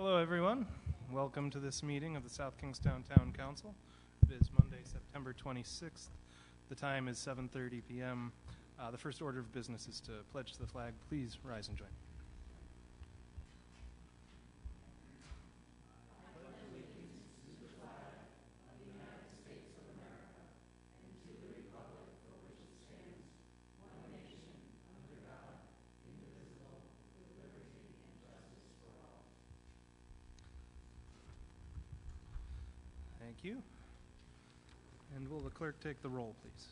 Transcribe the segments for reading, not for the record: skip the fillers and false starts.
Hello, everyone. Welcome to this meeting of the South Kingstown Town Council. It is Monday, September 26th. The time is 7:30 p.m. The first order of business is to pledge to the flag. Please rise and join. Thank you. And will the clerk take the roll, please?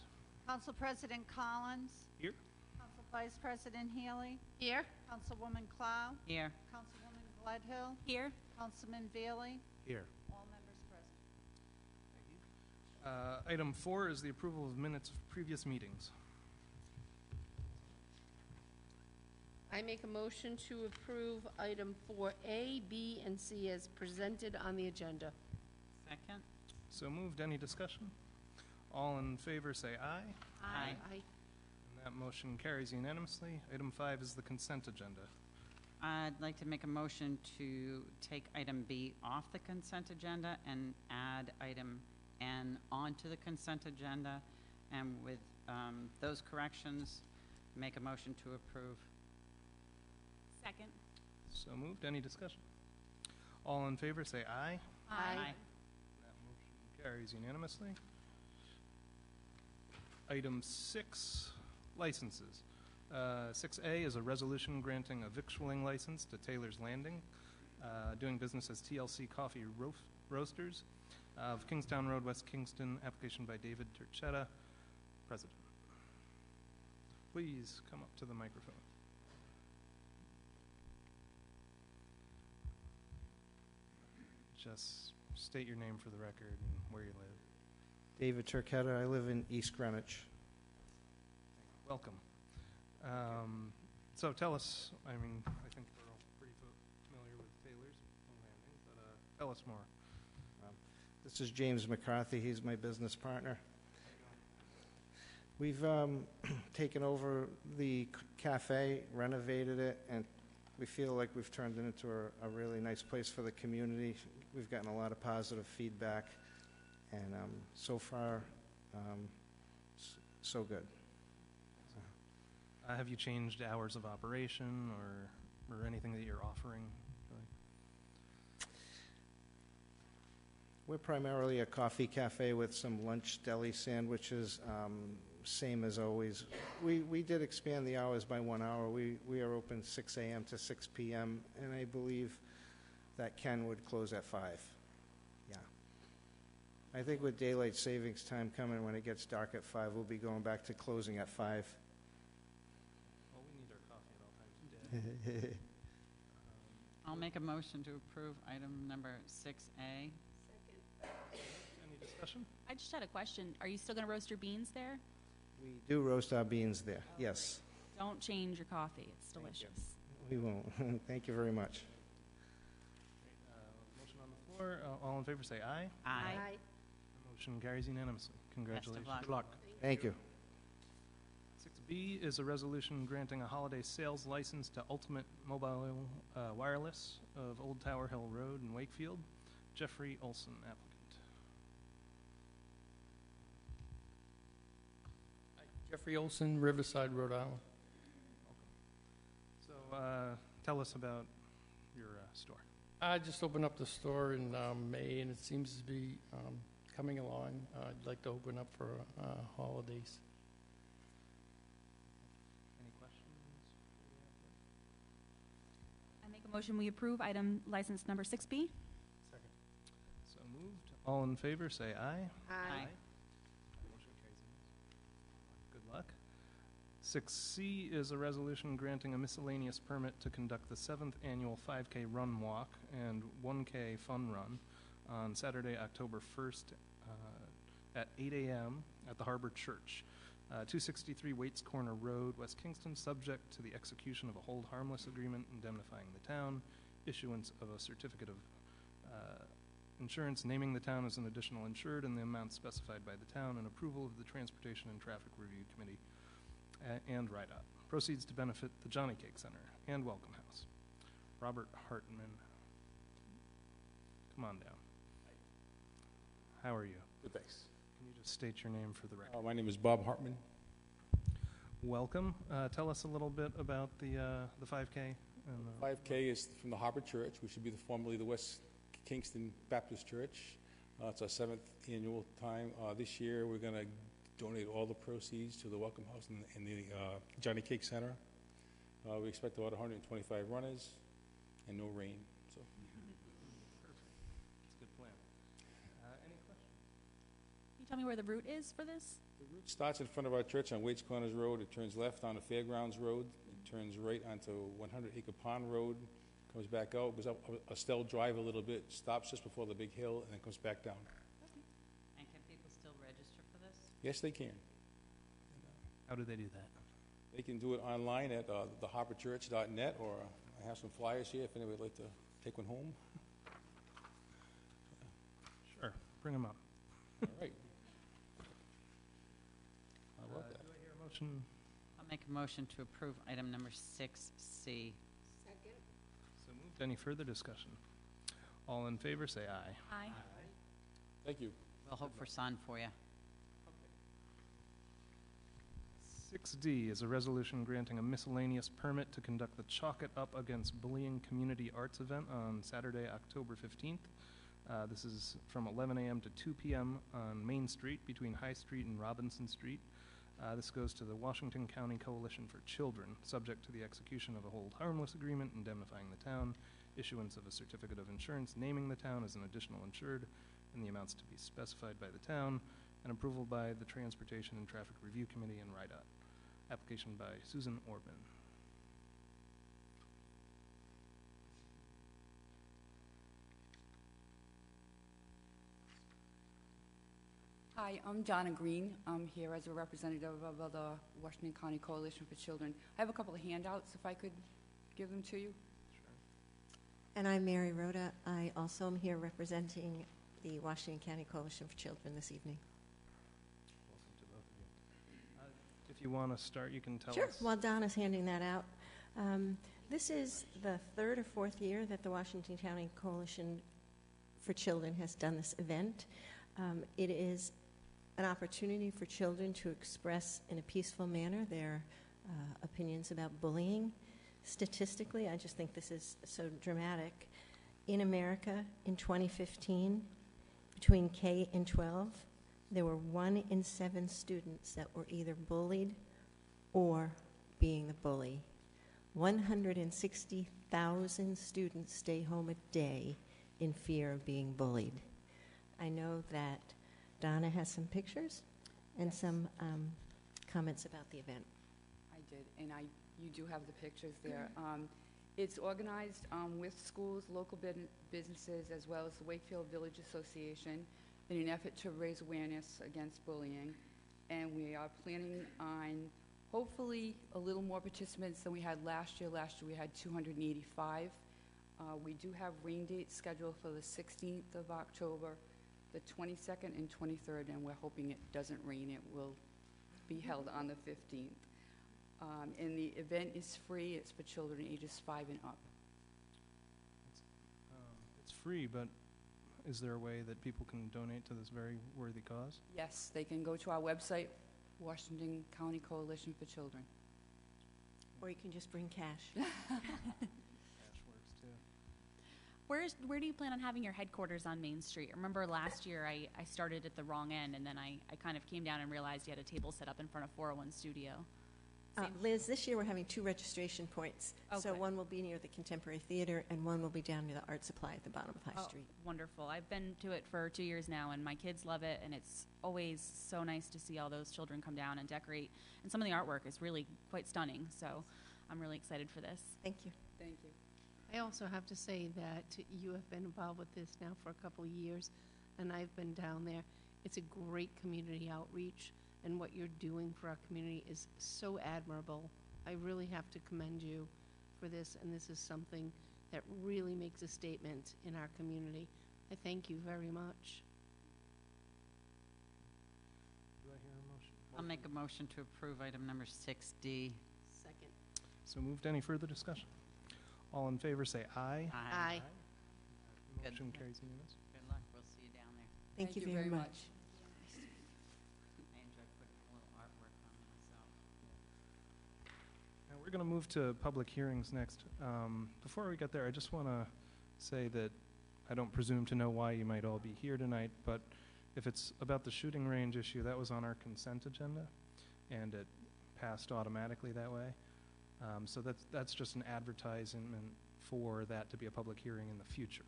Council President Collins. Here. Council Vice President Healy. Here. Councilwoman Clow. Here. Councilwoman Gledhill. Here. Councilman Veely. Here. All members present. Thank you. Item 4 is the approval of minutes of previous meetings. I make a motion to approve item 4A, B, and C as presented on the agenda. Second. So moved. Any discussion? All in favor say aye. Aye. Aye. And that motion carries unanimously. Item 5 is the consent agenda. I'd like to make a motion to take item B off the consent agenda and add item N onto the consent agenda. And with those corrections, make a motion to approve. Second. So moved. Any discussion? All in favor say aye. Aye. That motion carries unanimously. Item 6, licenses. 6A is a resolution granting a victualling license to Taylor's Landing, doing business as TLC Coffee Roasters of Kingstown Road, West Kingston, application by David Turchetta, President. Please come up to the microphone. Just state your name for the record and where you live. David Turchetta. I live in East Greenwich. Welcome. So tell us, I mean, I think we're all pretty familiar with Taylor's Landing, but tell us more. This is James McCarthy. He's my business partner. We've taken over the cafe, renovated it, and we feel like we've turned it into a really nice place for the community. We've gotten a lot of positive feedback, and so far, so good. Have you changed hours of operation or anything that you're offering? We're primarily a coffee cafe with some lunch deli sandwiches, same as always. We did expand the hours by 1 hour. We are open 6 a.m. to 6 p.m., and I believe that Ken would close at 5. Yeah. I think with daylight savings time coming, when it gets dark at 5, we'll be going back to closing at 5. Well, we need our coffee at all times of day. I'll make a motion to approve item number 6A. Any discussion? I just had a question. Are you still going to roast your beans there? We do roast our beans there, yes. Don't change your coffee. It's delicious. We won't. Thank you very much. Motion on the floor. All in favor say aye. Aye. The motion carries unanimously. Congratulations. luck. Good luck. Thank you. 6B is a resolution granting a holiday sales license to Ultimate Mobile Wireless of Old Tower Hill Road in Wakefield. Jeffrey Olson, applicant. Jeffrey Olson, Riverside, Rhode Island. So tell us about your store. I just opened up the store in May, and it seems to be coming along. I'd like to open up for holidays. Any questions? I make a motion we approve item license number 6B. Second. So moved. All in favor say aye. Aye. Motion carries unanimously. Good luck. 6C is a resolution granting a miscellaneous permit to conduct the 7th annual 5K run walk and 1K fun run on Saturday, October 1st at 8 a.m. at the Harbor Church, 263 Waits Corner Road, West Kingston, subject to the execution of a hold harmless agreement indemnifying the town, issuance of a certificate of insurance naming the town as an additional insured in the amount specified by the town, and approval of the Transportation and Traffic Review Committee and write-up. Proceeds to benefit the Johnny Cake Center and Welcome House. Robert Hartman. Come on down. How are you? Good, thanks. Can you just state your name for the record? My name is Bob Hartman. Welcome. Tell us a little bit about the 5K. And, 5K is from the Harbor Church, which should be formerly the West Kingston Baptist Church. It's our 7th annual time. This year, we're going to donate all the proceeds to the Welcome House and the Johnny Cake Center. We expect about 125 runners and no rain. So, Perfect. That's a good plan. Any questions? Can you tell me where the route is for this? the route starts in front of our church on Waits Corners Road. It turns left onto Fairgrounds Road. It turns right onto 100 Acre Pond Road. Comes back out, goes up Estelle Drive a little bit, stops just before the big hill, and then comes back down. And can people still register for this? Yes, they can. How do they do that? They can do it online at theharborchurch.net, or I have some flyers here if anybody would like to take one home. Sure. Bring them up. All right. I love that. Do I hear a motion? I'll make a motion to approve item number 6C. So moved. Any further discussion? All in favor, say aye. Aye. Thank you. We'll hope for sun for you. 6D is a resolution granting a miscellaneous permit to conduct the Chalk It Up Against Bullying Community Arts event on Saturday, October 15th. This is from 11 a.m. to 2 p.m. on Main Street between High Street and Robinson Street. This goes to the Washington County Coalition for Children, subject to the execution of a hold harmless agreement indemnifying the town, issuance of a certificate of insurance naming the town as an additional insured, and the amounts to be specified by the town, and approval by the Transportation and Traffic Review Committee and RIDOT. Application by Susan Orban. Hi, I'm Donna Green. I'm here as a representative of the Washington County Coalition for Children. I have a couple of handouts, if I could give them to you. And I'm Mary Rhoda. I also am here representing the Washington County Coalition for Children this evening. Welcome to both of you. If you want to start, you can tell Sure. us. While Donna's handing that out, this is the third or fourth year that the Washington County Coalition for Children has done this event. It is an opportunity for children to express in a peaceful manner their opinions about bullying. Statistically, I just think this is so dramatic. In America, in 2015, between K and 12, there were 1 in 7 students that were either bullied or being the bully. 160,000 students stay home a day in fear of being bullied. I know that Donna has some pictures and some comments about the event. I did, and you do have the pictures there. It's organized with schools, local businesses, as well as the Wakefield Village Association in an effort to raise awareness against bullying. And we are planning on hopefully a little more participants than we had last year. Last year we had 285. We do have rain dates scheduled for the 16th of October, the 22nd and 23rd, and we're hoping it doesn't rain. It will be held on the 15th. And the event is free. It's for children ages 5 and up. It's free, but is there a way that people can donate to this very worthy cause? Yes, they can go to our website, Washington County Coalition for Children. Or you can just bring cash. Cash works too. Where do you plan on having your headquarters on Main Street? Remember last year I started at the wrong end, and then I kind of came down and realized you had a table set up in front of 401 Studio. Liz, this year we're having 2 registration points. So Okay. one will be near the Contemporary Theater and one will be down near the Art Supply at the bottom of High Street. Wonderful. I've been to it for 2 years now, and my kids love it, and it's always so nice to see all those children come down and decorate. And some of the artwork is really quite stunning, so I'm really excited for this. Thank you. Thank you. I also have to say that you have been involved with this now for a couple of years, and I've been down there. It's a great community outreach, and what you're doing for our community is so admirable. I really have to commend you for this, and this is something that really makes a statement in our community. I thank you very much. Do I hear a motion? I'll make a motion to approve item number 6D. Second. So moved. Any further discussion? All in favor say aye. Aye. Good. Motion carries unanimous. Good luck. We'll see you down there. Thank you very much. I enjoy putting a little artwork on myself. Now, we're going to move to public hearings next. Before we get there, I just want to say that I don't presume to know why you might all be here tonight, but if it's about the shooting range issue, that was on our consent agenda, and it passed automatically that way. So that's just an advertisement for that to be a public hearing in the future.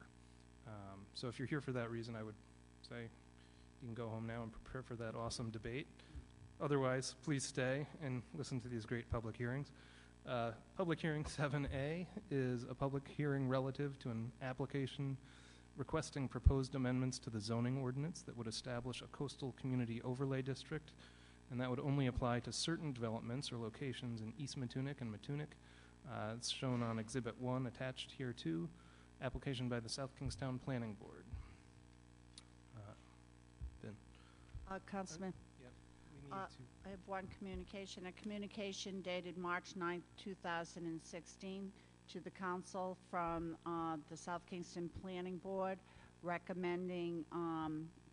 So if you're here for that reason, I would say you can go home now and prepare for that awesome debate. Otherwise, please stay and listen to these great public hearings. Public hearing 7A is a public hearing relative to an application requesting proposed amendments to the zoning ordinance that would establish a coastal community overlay district, and that would only apply to certain developments or locations in East Matunic and Matunic. It's shown on Exhibit 1 attached here too, application by the South Kingstown Planning Board. Ben. Councilman, Yep. We need I have one communication. A communication dated March 9th, 2016 to the council from the South Kingston Planning Board recommending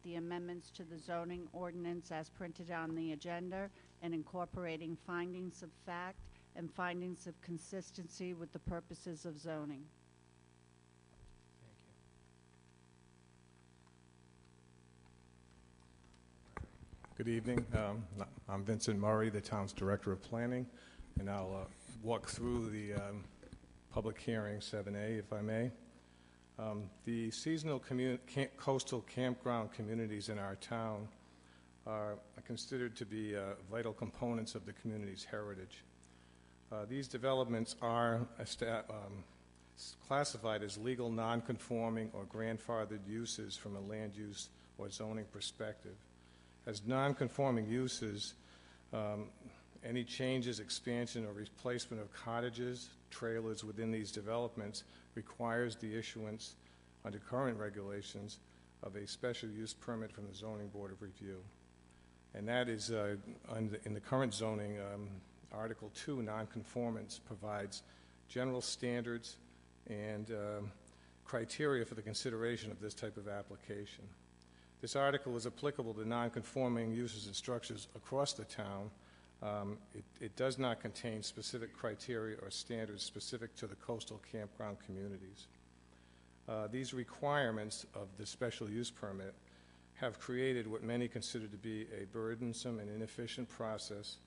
the amendments to the zoning ordinance as printed on the agenda and incorporating findings of fact and findings of consistency with the purposes of zoning. Thank you. Good evening. I'm Vincent Murray, the town's Director of Planning, and I'll walk through the public hearing 7A, if I may. The seasonal coastal campground communities in our town are considered to be vital components of the community's heritage. These developments are classified as legal non-conforming or grandfathered uses from a land use or zoning perspective. As non-conforming uses, any changes, expansion, or replacement of cottages, trailers within these developments requires the issuance, under current regulations, of a special use permit from the Zoning Board of Review. And that is, in the current zoning, Article 2, nonconformance, provides general standards and criteria for the consideration of this type of application. This article is applicable to nonconforming uses and structures across the town. It does not contain specific criteria or standards specific to the coastal campground communities. These requirements of the special use permit have created what many consider to be a burdensome and inefficient process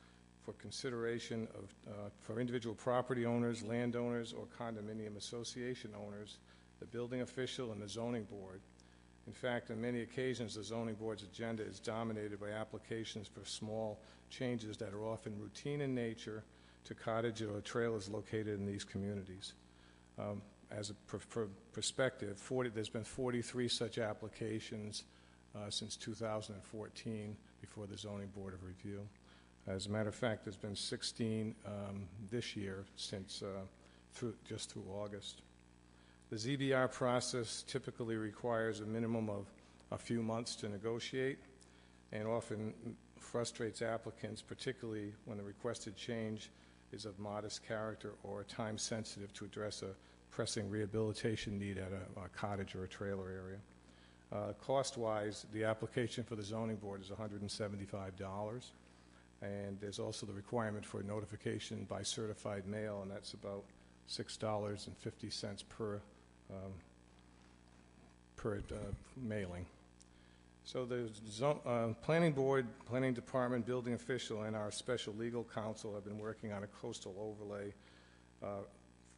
for consideration of for individual property owners, landowners, or condominium association owners, the building official, and the zoning board. In fact, on many occasions, the zoning board's agenda is dominated by applications for small changes that are often routine in nature to cottages or trailers located in these communities. As a perspective, there's been 43 such applications since 2014 before the Zoning Board of Review. As a matter of fact, there's been 16 this year since just through August. The ZBR process typically requires a minimum of a few months to negotiate and often frustrates applicants, particularly when the requested change is of modest character or time sensitive to address a pressing rehabilitation need at a cottage or a trailer area. Cost-wise, the application for the zoning board is $175, and there's also the requirement for notification by certified mail, and that's about $6.50 per mailing. So the planning board, planning department, building official, and our special legal counsel have been working on a coastal overlay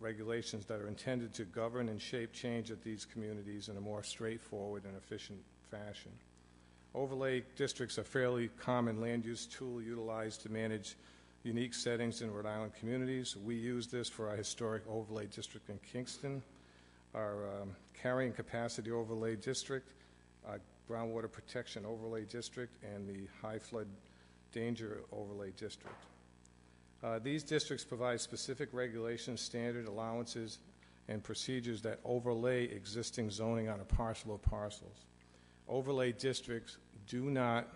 regulations that are intended to govern and shape change at these communities in a more straightforward and efficient fashion. Overlay districts are a fairly common land use tool utilized to manage unique settings in Rhode Island communities. We use this for our historic overlay district in Kingston, our carrying capacity overlay district, our groundwater protection overlay district, and the high flood danger overlay district. These districts provide specific regulations, standard allowances, and procedures that overlay existing zoning on a parcel or parcels. Overlay districts do not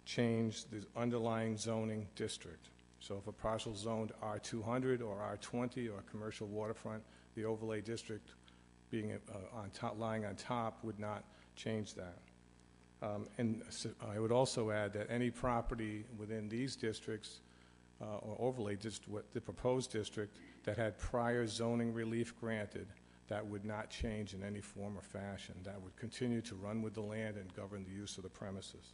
change the underlying zoning district. So if a parcel is zoned R200 or R20 or commercial waterfront, the overlay district being lying on top would not change that. And so I would also add that any property within these districts or overlay district, the proposed district, that had prior zoning relief granted, that would not change in any form or fashion. That would continue to run with the land and govern the use of the premises.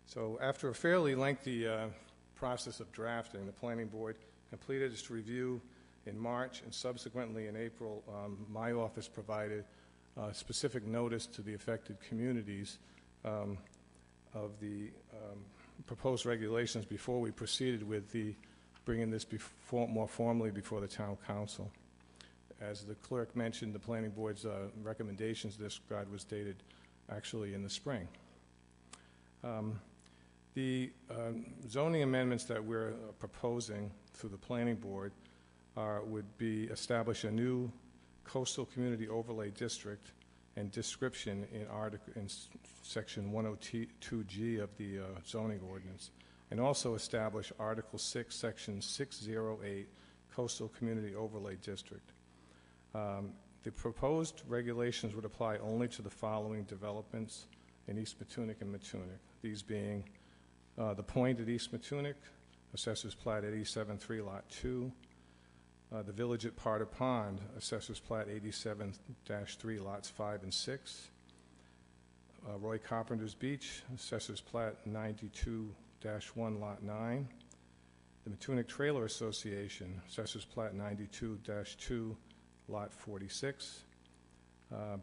So after a fairly lengthy process of drafting, the Planning Board completed its review in March, and subsequently in April, my office provided specific notice to the affected communities of the proposed regulations before we proceeded with bringing this more formally before the Town Council. As the clerk mentioned, the Planning Board's recommendations, this guide was dated actually in the spring. The zoning amendments that we're proposing through the Planning Board would be establish a new coastal community overlay district and description in section 102G of the zoning ordinance, and also establish Article 6, section 608, coastal community overlay district. The proposed regulations would apply only to the following developments in East Matunic and Matunic, these being the Point at East Matunic, Assessors Plat 87-3, Lot 2, the Village at Potter Pond, Assessors Plat 87-3, Lots 5 and 6, Roy Carpenter's Beach, Assessors Plat 92-1, Lot 9, the Matunic Trailer Association, Assessors Plat 92-2, Lot 46,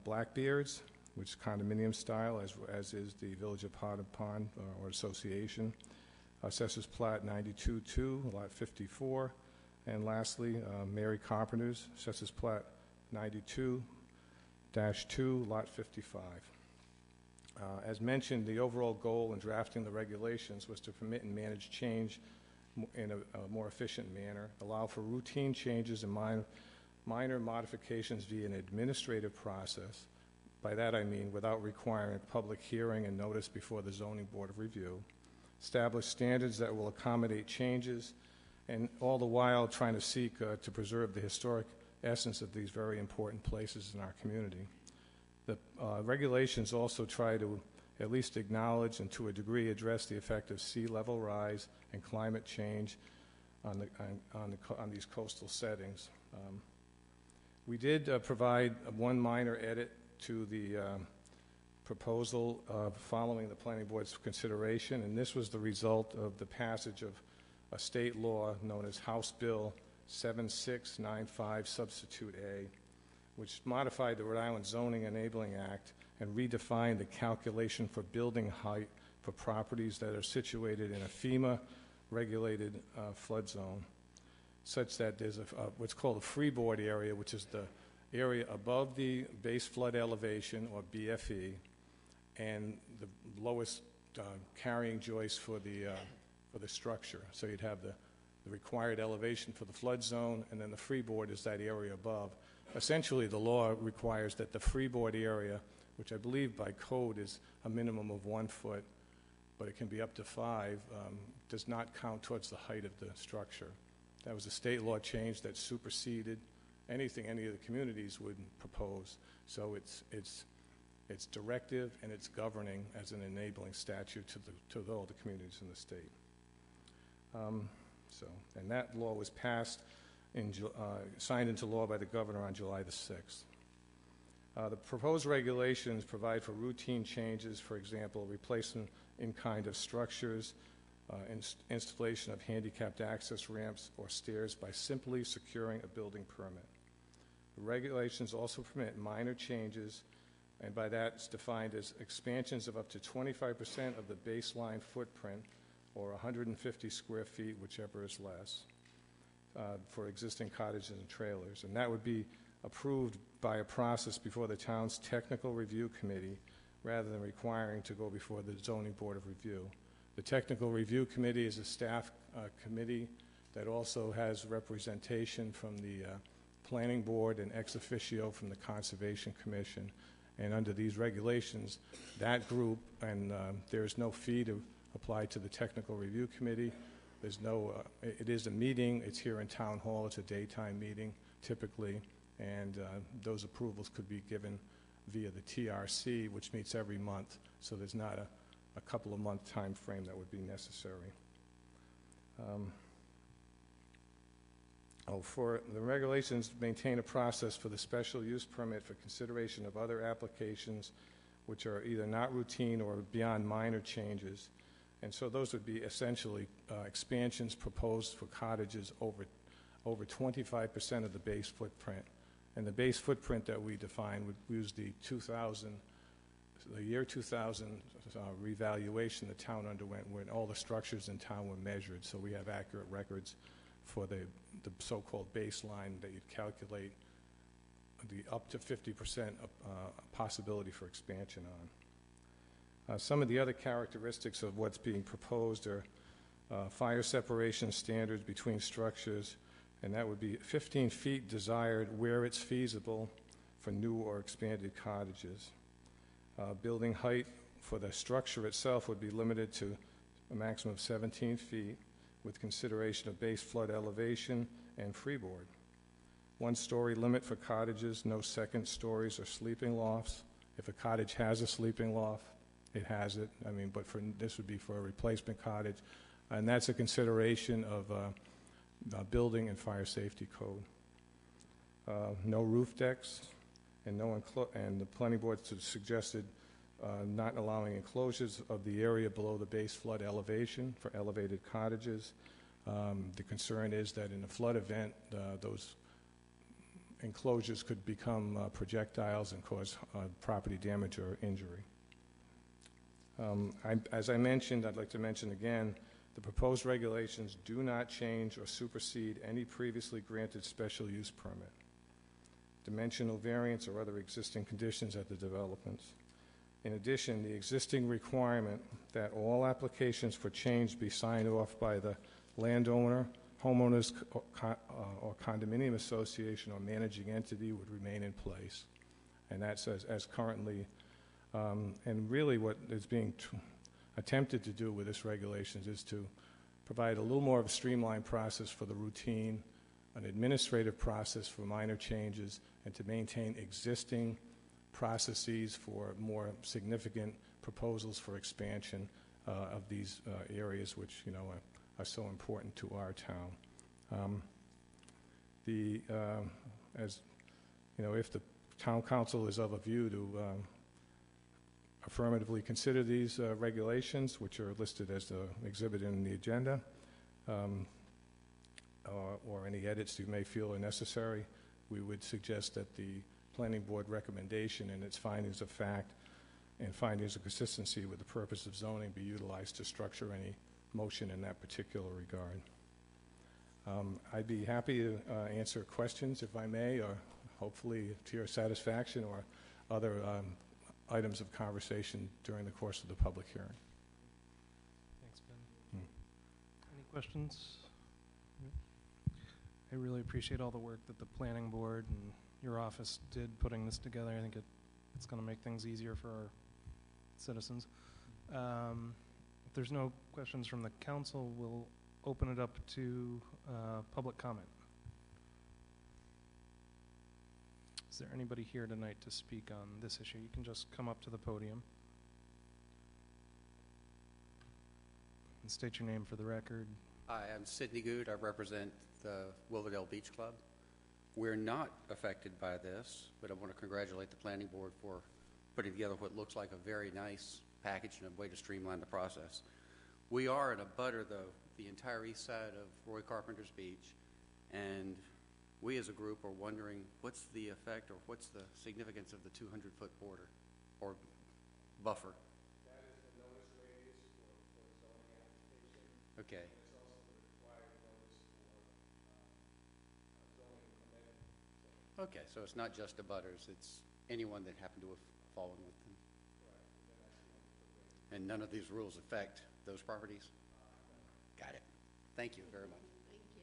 Blackbeards, which is condominium style, as is the Village of Potter Pond or Association, Assessors Plat 92-2, Lot 54, and lastly, Mary Carpenter's, Assessors Plat 92-2, Lot 55. As mentioned, the overall goal in drafting the regulations was to permit and manage change in a more efficient manner, allow for routine changes and minor modifications via an administrative process. By that I mean without requiring a public hearing and notice before the Zoning Board of Review, establish standards that will accommodate changes, and all the while trying to seek to preserve the historic essence of these very important places in our community. The regulations also try to at least acknowledge and to a degree address the effect of sea level rise and climate change on these coastal settings. We did provide one minor edit to the proposal following the Planning Board's consideration, and this was the result of the passage of a state law known as House Bill 7695 Substitute A, which modified the Rhode Island Zoning Enabling Act and redefined the calculation for building height for properties that are situated in a FEMA-regulated flood zone, such that there's what's called a freeboard area, which is the area above the base flood elevation, or BFE, and the lowest carrying joist for the structure. So you'd have the required elevation for the flood zone, and then the freeboard is that area above. Essentially, the law requires that the freeboard area, which I believe by code is a minimum of 1 foot, but it can be up to 5, does not count towards the height of the structure. That was a state law change that superseded anything any of the communities would propose. So it's directive and it's governing as an enabling statute to all the communities in the state. And that law was passed, signed into law by the governor on July the 6th. The proposed regulations provide for routine changes, for example, replacement in kind of structures, installation of handicapped access ramps or stairs by simply securing a building permit. The regulations also permit minor changes, and by that it's defined as expansions of up to 25% of the baseline footprint, or 150 square feet, whichever is less, for existing cottages and trailers. And that would be approved by a process before the town's technical review committee, rather than requiring to go before the Zoning Board of Review. The technical review committee is a staff committee that also has representation from the Planning Board and ex officio from the Conservation Commission. And under these regulations, that group, and there's no fee to apply to the technical review committee. There's no, it is a meeting, it's here in Town Hall, it's a daytime meeting typically, and those approvals could be given via the TRC, which meets every month, so there's not a couple of month time frame that would be necessary. For the regulations, maintain a process for the special use permit for consideration of other applications which are either not routine or beyond minor changes. And so those would be essentially expansions proposed for cottages over 25% of the base footprint. And the base footprint that we define would use the year 2000 revaluation the town underwent when all the structures in town were measured. So we have accurate records for the so-called baseline that you'd calculate the up to 50% possibility for expansion on. Some of the other characteristics of what's being proposed are fire separation standards between structures, and that would be 15 feet desired where it's feasible for new or expanded cottages. Building height for the structure itself would be limited to a maximum of 17 feet with consideration of base flood elevation and freeboard. 1-story limit for cottages, no second stories or sleeping lofts. If a cottage has a sleeping loft, it has it. I mean, but this would be for a replacement cottage, and that's a consideration of building and fire safety code. No roof decks, and the planning board suggested not allowing enclosures of the area below the base flood elevation for elevated cottages. The concern is that in a flood event, those enclosures could become projectiles and cause property damage or injury. As I mentioned, I'd like to mention again, the proposed regulations do not change or supersede any previously granted special use permit, dimensional variance, or other existing conditions at the developments. In addition, the existing requirement that all applications for change be signed off by the landowner, homeowners, or condominium association or managing entity would remain in place. And that's as currently, and really what is being attempted to do with this regulations is to provide a little more of a streamlined process for the routine, an administrative process for minor changes, and to maintain existing processes for more significant proposals for expansion of these areas, which are so important to our town. As if the town council is of a view to affirmatively consider these regulations, which are listed as exhibited in the agenda, or any edits you may feel are necessary, we would suggest that the planning board recommendation and its findings of fact and findings of consistency with the purpose of zoning be utilized to structure any motion in that particular regard. I'd be happy to answer questions if I may, or hopefully to your satisfaction, or other items of conversation during the course of the public hearing. Thanks, Ben. Any questions? I really appreciate all the work that the planning board and your office did putting this together. I think it's going to make things easier for our citizens. If there's no questions from the council, we'll open it up to public comment. Is there anybody here tonight to speak on this issue? You can just come up to the podium and state your name for the record. Hi, I'm Sidney Good. I represent the Wilverdale Beach Club. We're not affected by this, but I want to congratulate the planning board for putting together what looks like a very nice package and a way to streamline the process. We are in a butter, though, the entire east side of Roy Carpenter's Beach, and we as a group are wondering what's the effect or what's the significance of the 200-foot border or buffer. That is the notice radius for zoning application. Okay. And it's also the required notice for zoning permitting. Okay, so it's not just abutters, it's anyone that happened to have fallen with them. Right. And none of these rules affect those properties? Got it. Thank you very much. Thank you.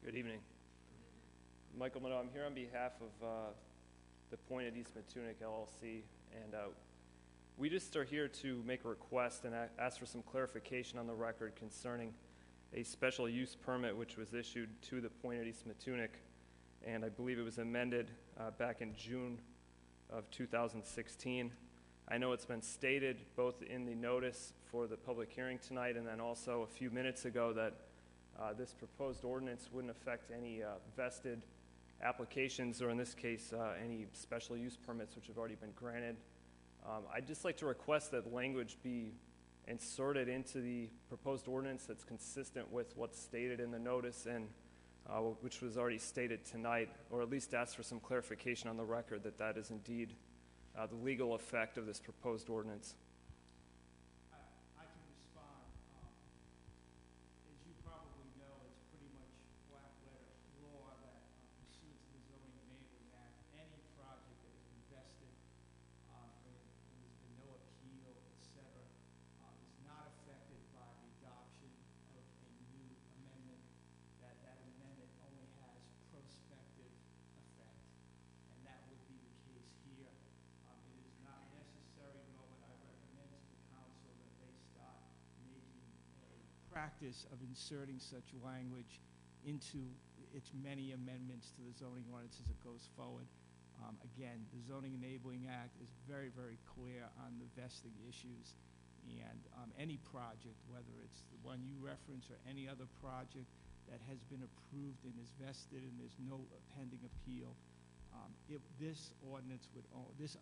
Good evening. Michael Minow. I'm here on behalf of the Point at East Matunic LLC, and We just are here to make a request and ask for some clarification on the record concerning a special use permit which was issued to the Point at East Matunic, and I believe it was amended back in June of 2016. I know it's been stated both in the notice for the public hearing tonight and then also a few minutes ago that this proposed ordinance wouldn't affect any vested applications, or in this case, any special use permits which have already been granted. I'd just like to request that language be inserted into the proposed ordinance that's consistent with what's stated in the notice and which was already stated tonight, or at least ask for some clarification on the record that that is indeed the legal effect of this proposed ordinance. I can respond. As you probably know, it's pretty much black letter law that pursuant to the Zoning Enabling Act, any project that is invested and there's been no appeal, etc., is not affected by the adoption of a new amendment. That amendment only has prospective effect, and that would be the case here. It is not necessary, nor would I recommend to the council that they start making a practice of inserting such language into its many amendments to the zoning ordinance as it goes forward. Again, the Zoning Enabling Act is very, very clear on the vesting issues, and any project, whether it's the one you reference or any other project that has been approved and is vested and there's no pending appeal, this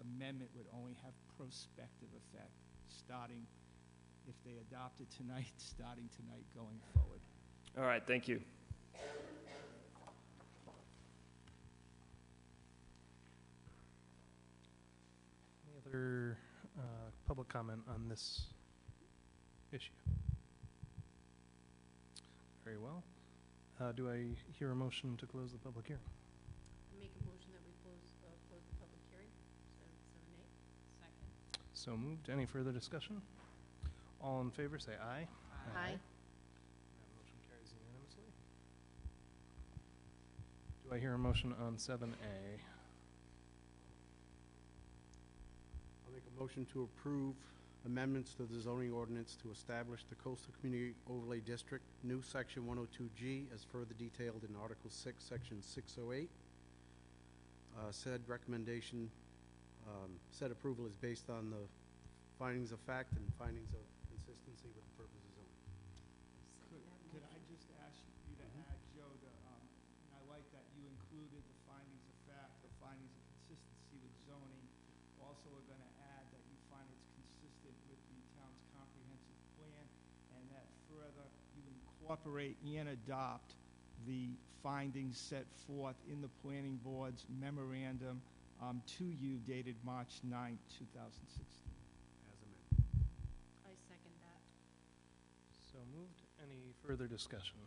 amendment would only have prospective effect, starting, if they adopt it tonight, starting tonight going forward. All right, thank you. Any other public comment on this issue? Very well. Do I hear a motion to close the public hearing? Make a motion that we close the public hearing, 7:08. Second. So moved. Any further discussion? All in favor, say aye. Aye. That motion carries unanimously. Do I hear a motion on 7A? I'll make a motion to approve amendments to the zoning ordinance to establish the Coastal Community Overlay District, new Section 102G, as further detailed in Article 6, Section 608. Said recommendation, said approval is based on the findings of fact and findings of consistency with the purpose of zoning. Could I just ask you to add, Joe, and I like that you included the findings of fact, the findings of consistency with zoning. Also, we're going to add that you find it's consistent with the town's comprehensive plan, and that further you incorporate and adopt the findings set forth in the planning board's memorandum to you dated March 9, 2016. As amended. I second that. So moved. Any further discussion?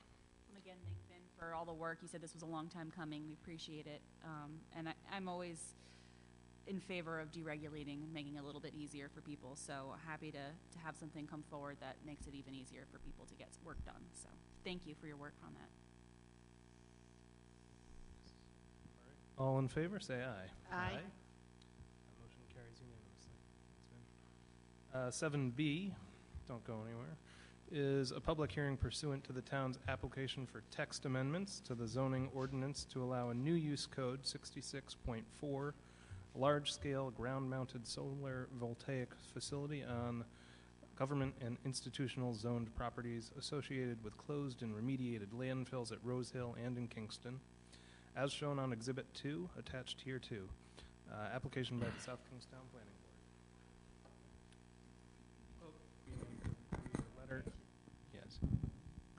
And again, thanks, Ben, for all the work. You said this was a long time coming. We appreciate it. And I'm always in favor of deregulating and making it a little bit easier for people. So happy to have something come forward that makes it even easier for people to get work done. So thank you for your work on that. All in favor, say aye. Aye. That motion carries unanimously. 7B, don't go anywhere, is a public hearing pursuant to the town's application for text amendments to the zoning ordinance to allow a new use code 66.4, large-scale ground-mounted solar voltaic facility on government and institutional zoned properties associated with closed and remediated landfills at Rose Hill and in Kingston, as shown on Exhibit 2, attached here too. Application by the South Kingstown Planning Board. Letter. Yes.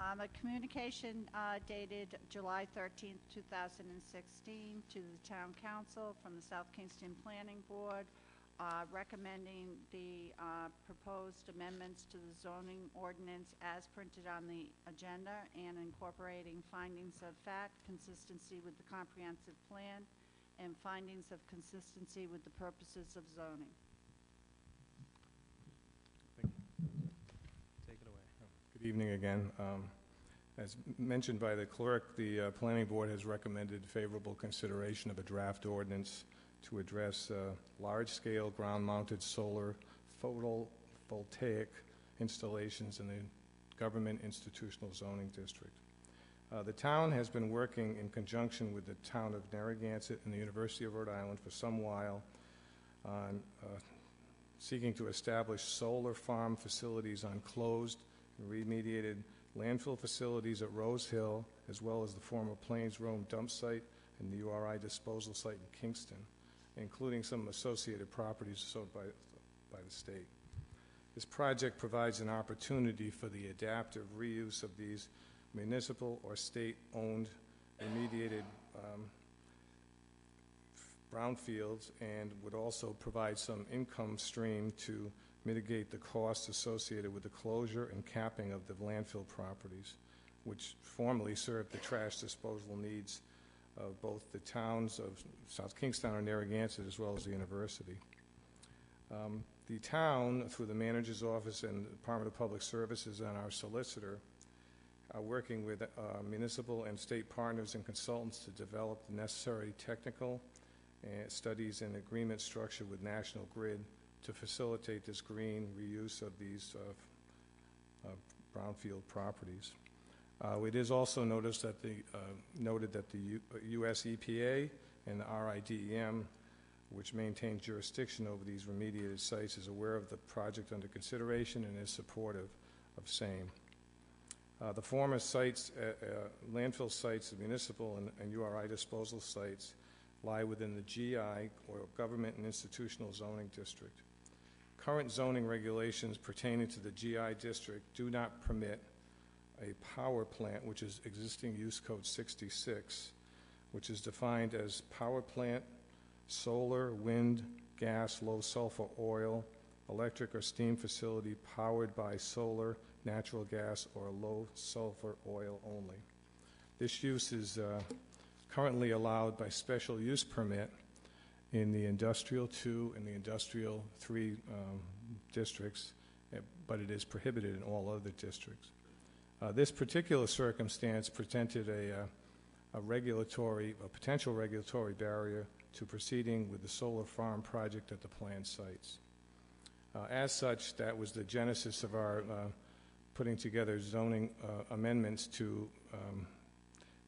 A communication dated July 13th, 2016 to the Town Council from the South Kingston Planning Board recommending the proposed amendments to the zoning ordinance as printed on the agenda and incorporating findings of fact, consistency with the comprehensive plan, and findings of consistency with the purposes of zoning. Thank you. Take it away. Oh. Good evening again. As mentioned by the clerk, the Planning Board has recommended favorable consideration of a draft ordinance to address large-scale ground-mounted solar photovoltaic installations in the government institutional zoning district. The town has been working in conjunction with the town of Narragansett and the University of Rhode Island for some while on seeking to establish solar farm facilities on closed and remediated landfill facilities at Rose Hill, as well as the former Plains Rome dump site and the URI disposal site in Kingston, including some associated properties owned by the state. This project provides an opportunity for the adaptive reuse of these municipal or state-owned remediated brownfields, and would also provide some income stream to mitigate the costs associated with the closure and capping of the landfill properties, which formerly served the trash disposal needs of both the towns of South Kingstown and Narragansett, as well as the university. The town, through the manager's office and the Department of Public Services and our solicitor, are working with municipal and state partners and consultants to develop the necessary technical studies and agreement structure with National Grid to facilitate this green reuse of these brownfield properties. It is also noted that the U.S. EPA and the RIDEM, which maintain jurisdiction over these remediated sites, is aware of the project under consideration and is supportive of same. The former sites, landfill sites, municipal and URI disposal sites, lie within the GI, or Government and Institutional Zoning District. Current zoning regulations pertaining to the GI district do not permit a power plant, which is existing use code 66, which is defined as power plant, solar, wind, gas, low sulfur oil, electric or steam facility powered by solar, natural gas, or low sulfur oil only. This use is currently allowed by special use permit in the Industrial 2 and the Industrial 3 districts, but it is prohibited in all other districts. This particular circumstance presented a potential regulatory barrier to proceeding with the solar farm project at the planned sites. As such, that was the genesis of our putting together zoning amendments to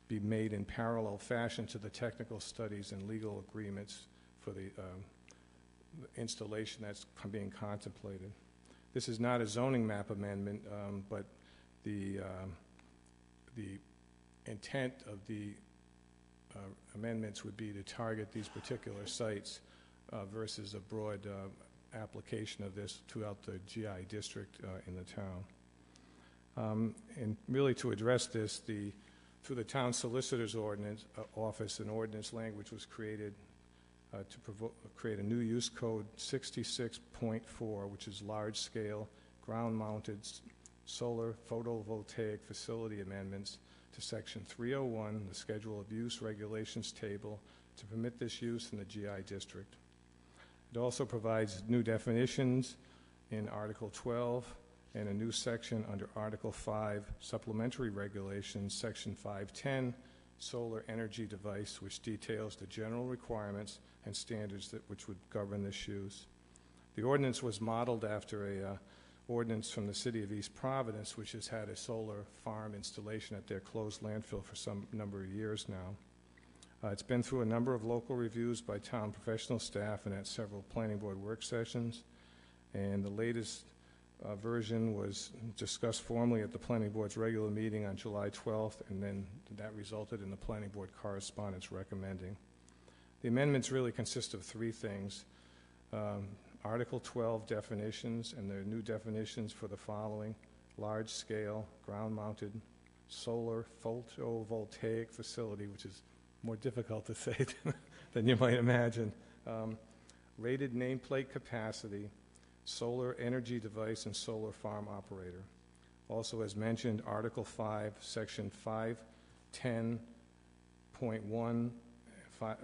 be made in parallel fashion to the technical studies and legal agreements for the installation that's being contemplated. This is not a zoning map amendment, but the intent of the amendments would be to target these particular sites versus a broad application of this throughout the GI district in the town. And really to address this, through the town solicitor's ordinance office, an ordinance language was created to create a new use code 66.4, which is large-scale, ground-mounted solar photovoltaic facility amendments to Section 301, the Schedule of Use Regulations table, to permit this use in the GI district. It also provides new definitions in Article 12 and a new section under Article 5, Supplementary Regulations, Section 510, Solar Energy Device, which details the general requirements and standards which would govern this use. The ordinance was modeled after a ordinance from the city of East Providence, which has had a solar farm installation at their closed landfill for some number of years now. It's been through a number of local reviews by town professional staff and at several planning board work sessions, and the latest version was discussed formally at the planning board's regular meeting on July 12th, and then that resulted in the planning board correspondence recommending. The amendments really consist of three things. Article 12 definitions, and there are new definitions for the following: large-scale, ground-mounted, solar photovoltaic facility, which is more difficult to say than you might imagine, rated nameplate capacity, solar energy device, and solar farm operator. Also, as mentioned, Article 5, Section 510.1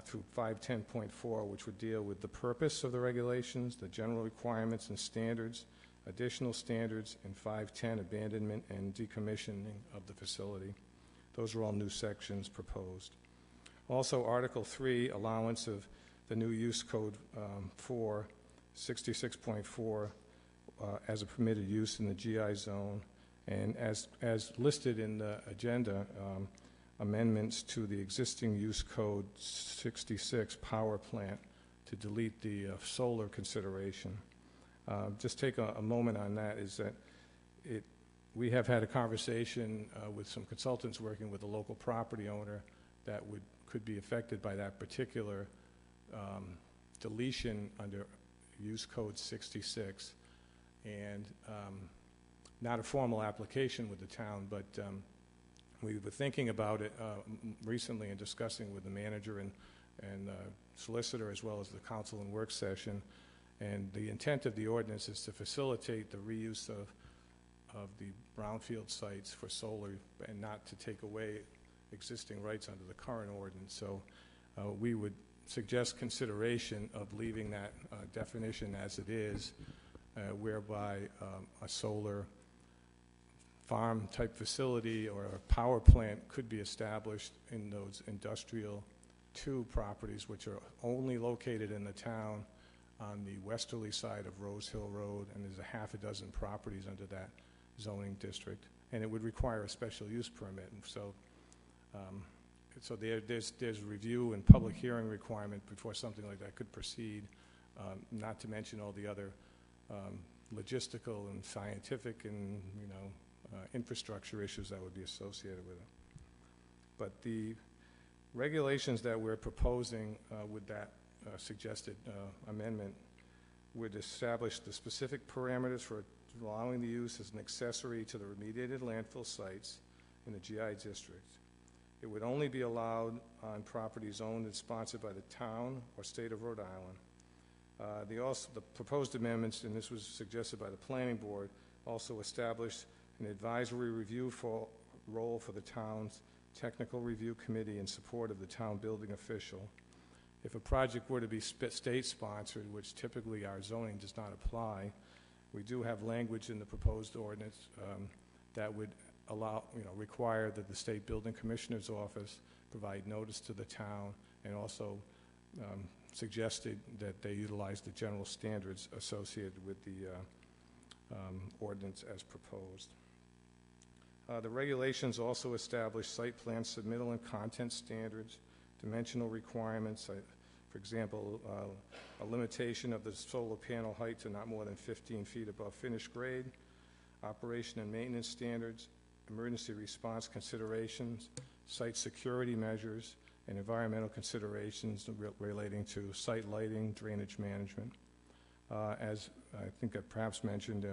through 510.4, which would deal with the purpose of the regulations, the general requirements and standards, additional standards, and 510, abandonment and decommissioning of the facility. Those are all new sections proposed. Also, Article 3, allowance of the new use code 66.4, as a permitted use in the GI zone, and as listed in the agenda, amendments to the existing use code 66 power plant to delete the solar consideration. Just take a moment on that, is that we have had a conversation with some consultants working with a local property owner that could be affected by that particular deletion under use code 66, and not a formal application with the town, but we were thinking about it recently and discussing with the manager and solicitor, as well as the council and work session. And the intent of the ordinance is to facilitate the reuse of the brownfield sites for solar, and not to take away existing rights under the current ordinance. So we would suggest consideration of leaving that definition as it is, whereby a solar farm type facility or a power plant could be established in those industrial 2 properties, which are only located in the town on the westerly side of Rose Hill Road, and there's a half a dozen properties under that zoning district, and it would require a special use permit. And so there's review and public hearing requirement before something like that could proceed, not to mention all the other logistical and scientific and infrastructure issues that would be associated with it. But the regulations that we're proposing with that suggested amendment would establish the specific parameters for allowing the use as an accessory to the remediated landfill sites in the GI district. It would only be allowed on properties owned and sponsored by the town or state of Rhode Island. The proposed amendments, and this was suggested by the planning board, also established an advisory review role for the town's technical review committee in support of the town building official. If a project were to be state-sponsored, which typically our zoning does not apply, we do have language in the proposed ordinance that would require that the state building commissioner's office provide notice to the town, and also suggested that they utilize the general standards associated with the ordinance as proposed. The regulations also establish site plan submittal and content standards, dimensional requirements, for example, a limitation of the solar panel height to not more than 15 feet above finished grade, operation and maintenance standards, emergency response considerations, site security measures, and environmental considerations relating to site lighting, drainage management. As I think I perhaps mentioned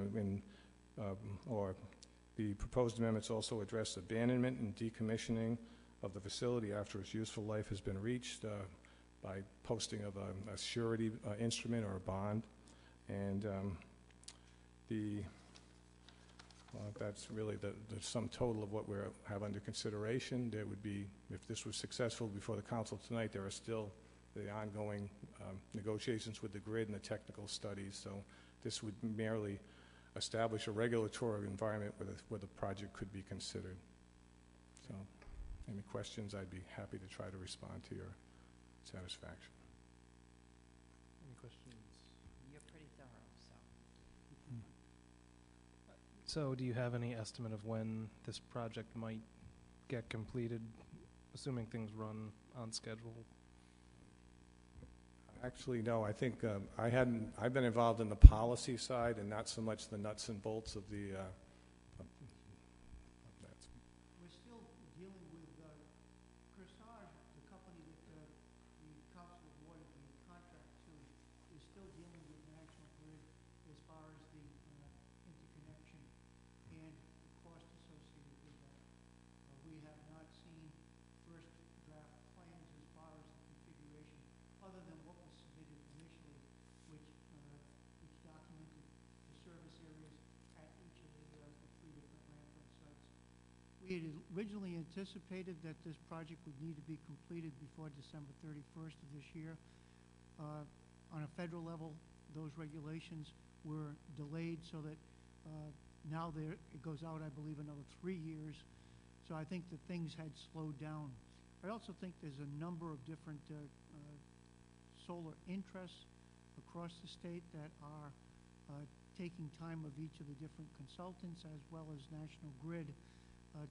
the proposed amendments also address abandonment and decommissioning of the facility after its useful life has been reached by posting of a surety instrument or a bond. And that's really the sum total of what we have under consideration. There would be, if this was successful before the council tonight, there are still the ongoing negotiations with the grid and the technical studies. So this would merely establish a regulatory environment where the project could be considered. So any questions, I'd be happy to try to respond to your satisfaction. Any questions? You're pretty thorough, so. So do you have any estimate of when this project might get completed, assuming things run on schedule? Actually, no. I think I've been involved in the policy side and not so much the nuts and bolts of the. We're still dealing with Corsage, the company that the council awarded the contract to, is still dealing with National Grid as far as the interconnection and the cost associated with that. We have not seen first draft plans as far as the configuration, other than what was submitted initially, which documented the service areas at each of the 3 different landfill sites. We had originally anticipated that this project would need to be completed before December 31st of this year. On a federal level, those regulations were delayed so that now it goes out, I believe, another 3 years. So I think that things had slowed down. I also think there's a number of different solar interests across the state that are taking time of each of the different consultants as well as National Grid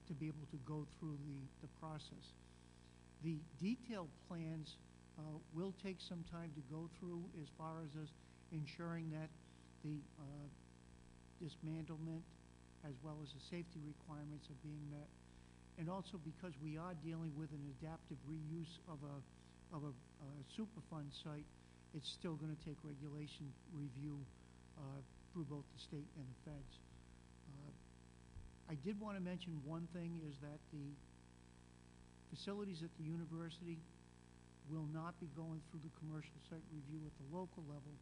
to be able to go through the process. The detailed plans will take some time to go through as far as us ensuring that the dismantlement as well as the safety requirements are being met. And also because we are dealing with an adaptive reuse of a Superfund site, it's still going to take regulation review through both the state and the feds. I did want to mention one thing is that the facilities at the university will not be going through the commercial site review at the local level.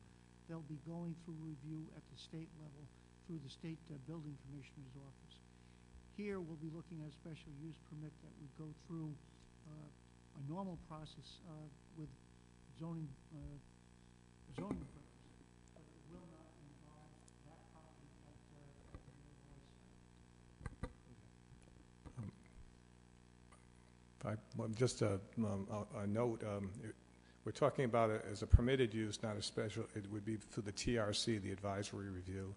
They'll be going through review at the state level through the state building commissioner's office. Here we'll be looking at a special use permit that would go through a normal process with zoning purpose, but it will not involve that property at the Well, just a note, we're talking about it as a permitted use, not a special. It would be through the TRC, the advisory review.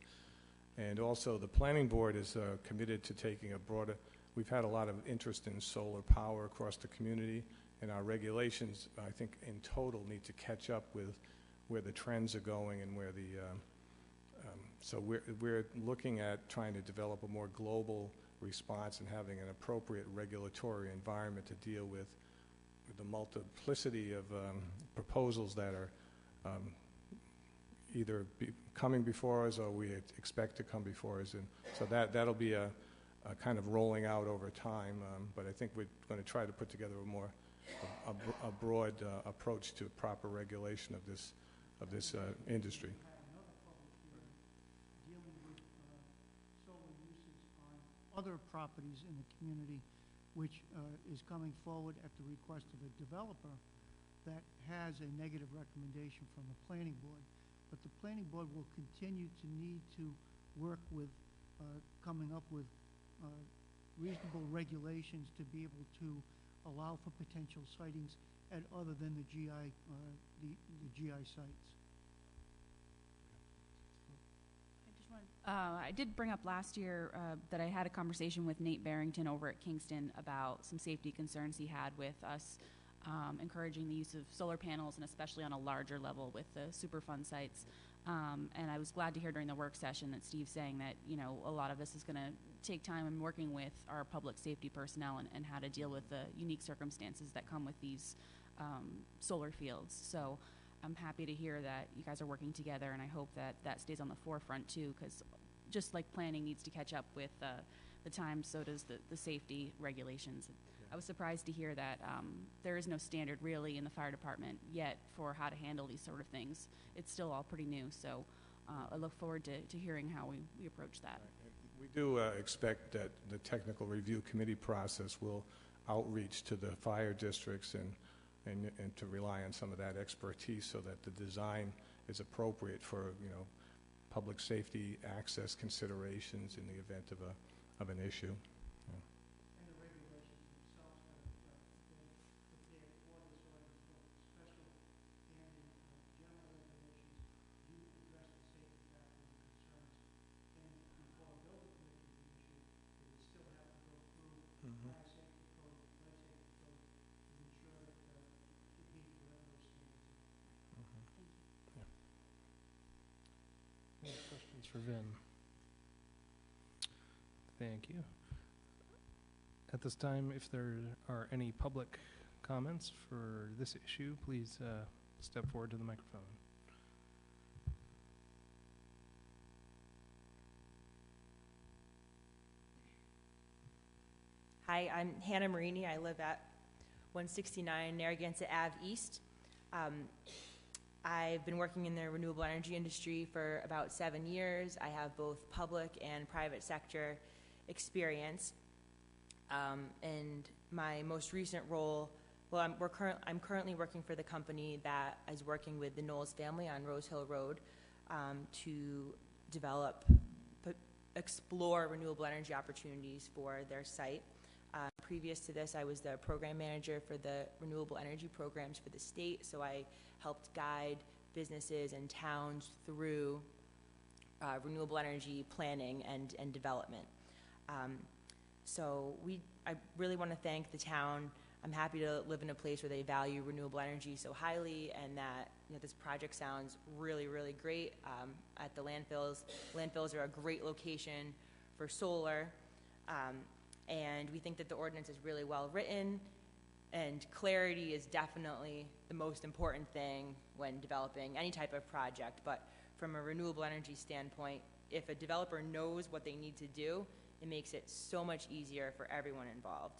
And also the planning board is committed to taking a broader, we've had a lot of interest in solar power across the community, and our regulations, I think, in total need to catch up with where the trends are going and where the, so we're looking at trying to develop a more global response and having an appropriate regulatory environment to deal with the multiplicity of proposals that are either coming before us or we expect to come before us. And so that'll be a kind of rolling out over time, but I think we're going to try to put together a more a broad approach to proper regulation of this industry. Other properties in the community, which is coming forward at the request of a developer that has a negative recommendation from the planning board. But the planning board will continue to need to work with coming up with reasonable regulations to be able to allow for potential sightings at other than the GI sites. I did bring up last year that I had a conversation with Nate Barrington over at Kingston about some safety concerns he had with us encouraging the use of solar panels, and especially on a larger level with the Superfund sites. And I was glad to hear during the work session that Steve's saying that, you know, a lot of this is going to take time in working with our public safety personnel and how to deal with the unique circumstances that come with these solar fields. So I'm happy to hear that you guys are working together, and I hope that that stays on the forefront too, because just like planning needs to catch up with the times, so does the safety regulations. Yeah. I was surprised to hear that there is no standard really in the fire department yet for how to handle these sort of things. It's still all pretty new, so I look forward to hearing how we approach that. We do expect that the technical review committee process will outreach to the fire districts and to rely on some of that expertise so that the design is appropriate for, you know, public safety access considerations in the event of an issue. Yeah. And the regulations themselves have been prepared for this ordinance, both the special and the general regulations do address the safety factors and concerns. And before a building permit can be issued, it would still have to go through fire safety code, flood safety code to ensure that it meets whatever those standards are. Any questions for Vin? Thank you. At this time, if there are any public comments for this issue, please step forward to the microphone. Hi, I'm Hannah Marini. I live at 169 Narragansett Ave East. I've been working in the renewable energy industry for about 7 years. I have both public and private sector experience. And my most recent role, well, I'm currently working for the company that is working with the Knowles family on Rose Hill Road to explore renewable energy opportunities for their site. Previous to this, I was the program manager for the renewable energy programs for the state, so I helped guide businesses and towns through renewable energy planning and development. So I really want to thank the town. I'm happy to live in a place where they value renewable energy so highly, and that this project sounds really, really great at the landfills. Landfills are a great location for solar, and we think that the ordinance is really well written, and clarity is definitely the most important thing when developing any type of project. But from a renewable energy standpoint, if a developer knows what they need to do, it makes it so much easier for everyone involved.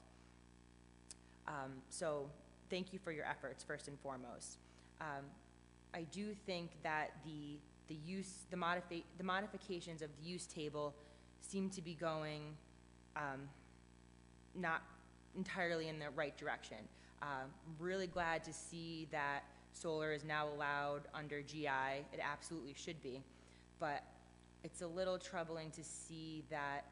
So thank you for your efforts, first and foremost. I do think that the modifications of the use table seem to be going not entirely in the right direction. I'm really glad to see that solar is now allowed under GI. It absolutely should be, but it's a little troubling to see that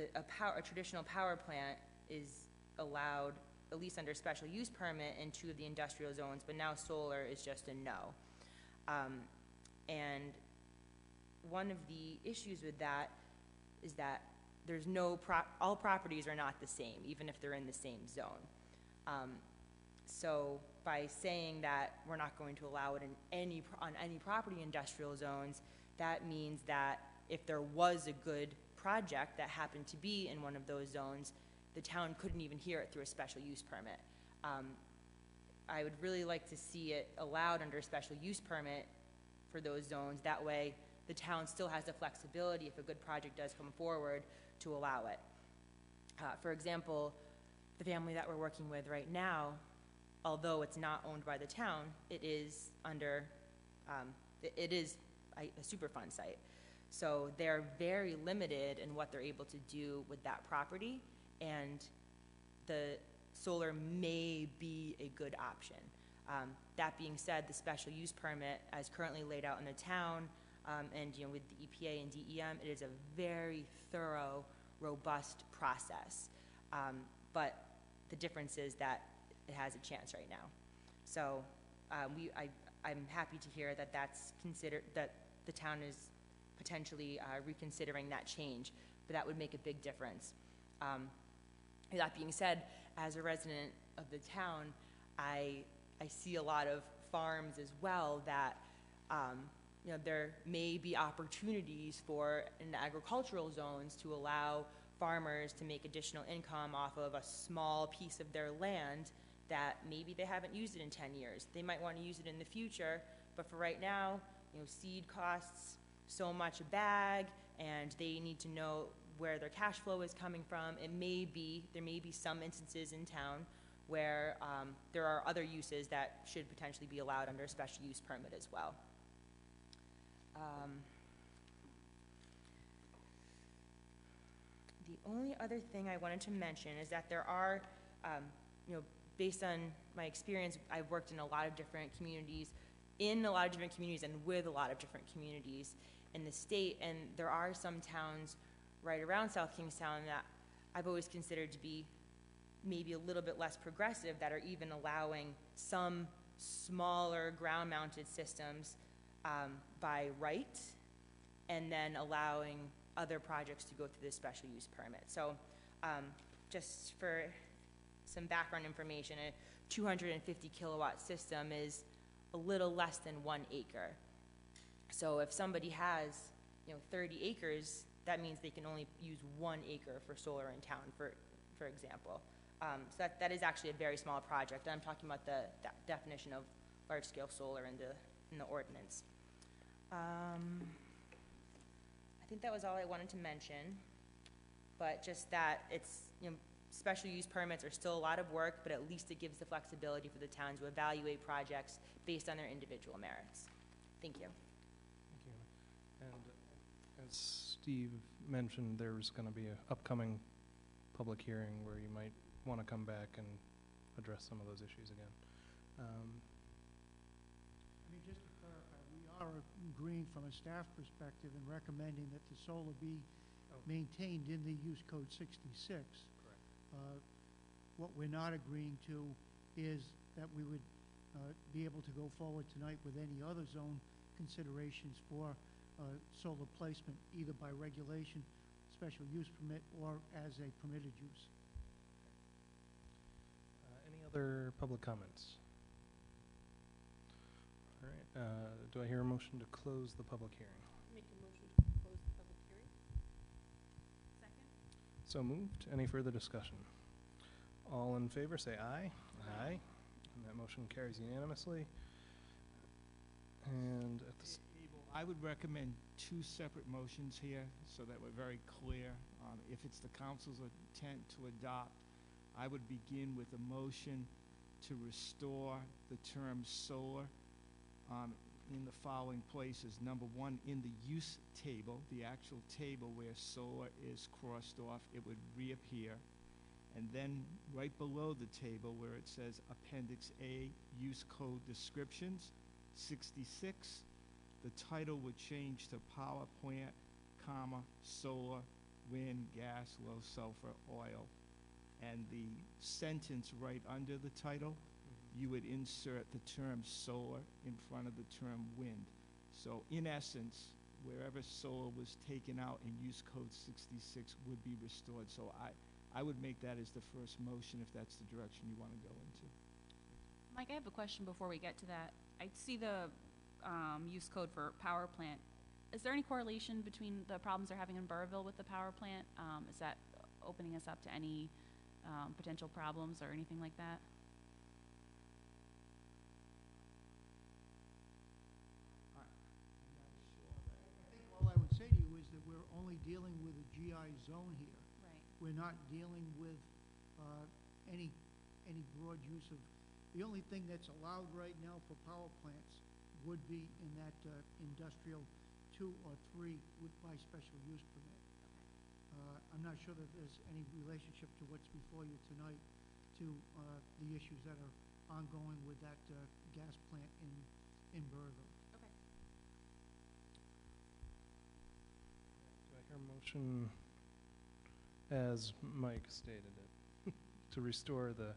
a traditional power plant is allowed, at least under special use permit, in 2 of the industrial zones, but now solar is just a no. And one of the issues with that is that there's all properties are not the same, even if they're in the same zone. So by saying that we're not going to allow it on any property industrial zones, that means that if there was a good project that happened to be in one of those zones, the town couldn't even hear it through a special use permit. I would really like to see it allowed under a special use permit for those zones. That way, the town still has the flexibility, if a good project does come forward, to allow it. For example, the family that we're working with right now, although it's not owned by the town, it is under, it is a Superfund site. So they're very limited in what they're able to do with that property, and the solar may be a good option. That being said, the special use permit, as currently laid out in the town, and with the EPA and DEM, it is a very thorough, robust process. But the difference is that it has a chance right now. So I'm happy to hear that that's considered, that the town is potentially reconsidering that change, but that would make a big difference. That being said, as a resident of the town, I see a lot of farms as well that there may be opportunities for in the agricultural zones to allow farmers to make additional income off of a small piece of their land that maybe they haven't used it in 10 years. They might want to use it in the future, but for right now, seed costs so much a bag, and they need to know where their cash flow is coming from. There may be some instances in town where there are other uses that should potentially be allowed under a special use permit as well. The only other thing I wanted to mention is that there are, based on my experience, I've worked in a lot of different communities, and with a lot of different communities in the state, and there are some towns right around South Kingstown that I've always considered to be maybe a little bit less progressive, that are even allowing some smaller ground-mounted systems by right, and then allowing other projects to go through the special use permit. So just for some background information, a 250 kilowatt system is a little less than 1 acre. So if somebody has 30 acres, that means they can only use 1 acre for solar in town, for example. So that is actually a very small project. I'm talking about the definition of large-scale solar in the ordinance. I think that was all I wanted to mention, but just that it's, special use permits are still a lot of work, but at least it gives the flexibility for the town to evaluate projects based on their individual merits. Thank you. Thank you. And as Steve mentioned, there's going to be an upcoming public hearing where you might want to come back and address some of those issues again. Just to clarify, we are agreeing from a staff perspective and recommending that the solar be maintained in the use code 66. Correct. What we're not agreeing to is that we would be able to go forward tonight with any other zone considerations for solar placement, either by regulation, special use permit, or as a permitted use. Any other public comments? All right, do I hear a motion to close the public hearing? Make a motion to close the public hearing. Second? So moved. Any further discussion? All in favor, say aye. Aye. And that motion carries unanimously. And at this, Abel, I would recommend two separate motions here so that we're very clear. If it's the council's intent to adopt, I would begin with a motion to restore the term solar in the following places. Number one, in the use table, the actual table where solar is crossed off, it would reappear. And then right below the table where it says Appendix A, Use Code Descriptions, 66, the title would change to Power Plant, comma, solar, wind, gas, low sulfur, oil. And the sentence right under the title, you would insert the term solar in front of the term wind. So in essence, wherever solar was taken out in Use Code 66 would be restored. So I would make that as the first motion if that's the direction you want to go into. Mike, I have a question before we get to that. I see the use code for power plant. Is there any correlation between the problems they're having in Burrville with the power plant? Is that opening us up to any potential problems or anything like that? I think all I would say to you is that we're only dealing with a GI zone here. Right. We're not dealing with any broad use of, the only thing that's allowed right now for power plants would be in that industrial 2 or 3 by special use permit. I'm not sure that there's any relationship to what's before you tonight to the issues that are ongoing with that gas plant in Burrville. Okay. do I hear a motion, as Mike stated it, to restore the,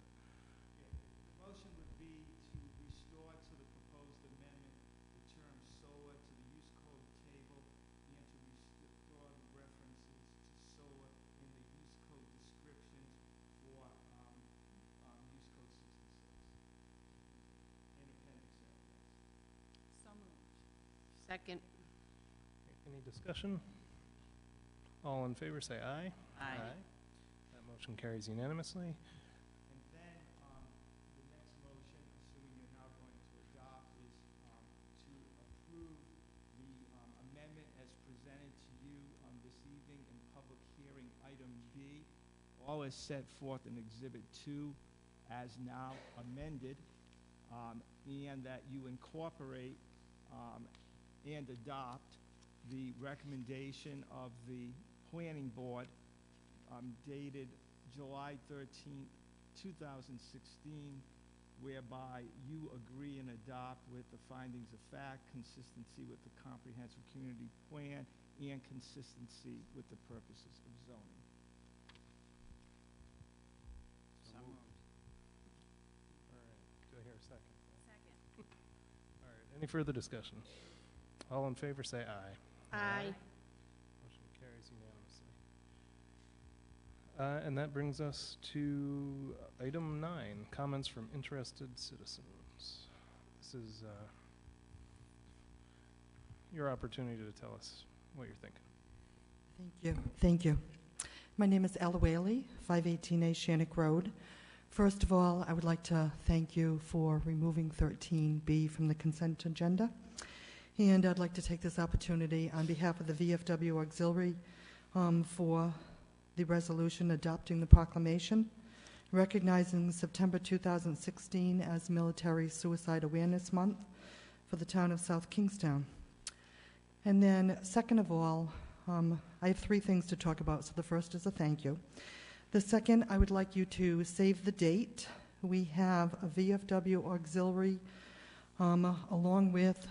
The motion would be to restore to the proposed amendment the term solar to the use code table and to restore the references to solar in the use code descriptions for use code 66 in appendix A. So moved. Second. any discussion? All in favor, say aye. Aye. That motion carries unanimously. And then, the next motion, assuming you're now going to adopt, is to approve the amendment as presented to you this evening in public hearing, item B, all is set forth in Exhibit 2 as now amended, and that you incorporate and adopt the recommendation of the Planning Board dated July 13th, 2016, whereby you agree and adopt with the findings of fact, consistency with the comprehensive community plan, and consistency with the purposes of zoning. So moved. All right, do I hear a second? Second. All right, any further discussion? All in favor, say aye. Aye. Motion carries unanimously. And that brings us to item 9, comments from interested citizens. This is your opportunity to tell us what you're thinking. Thank you. My name is Ella Whaley, 518A Shannock Road. First of all, I would like to thank you for removing 13B from the consent agenda. And I'd like to take this opportunity on behalf of the VFW Auxiliary for the resolution adopting the proclamation, recognizing September 2016 as Military Suicide Awareness Month for the town of South Kingstown. And then, second of all, I have 3 things to talk about. So the first is a thank you. The second, I would like you to save the date. We have a VFW Auxiliary along with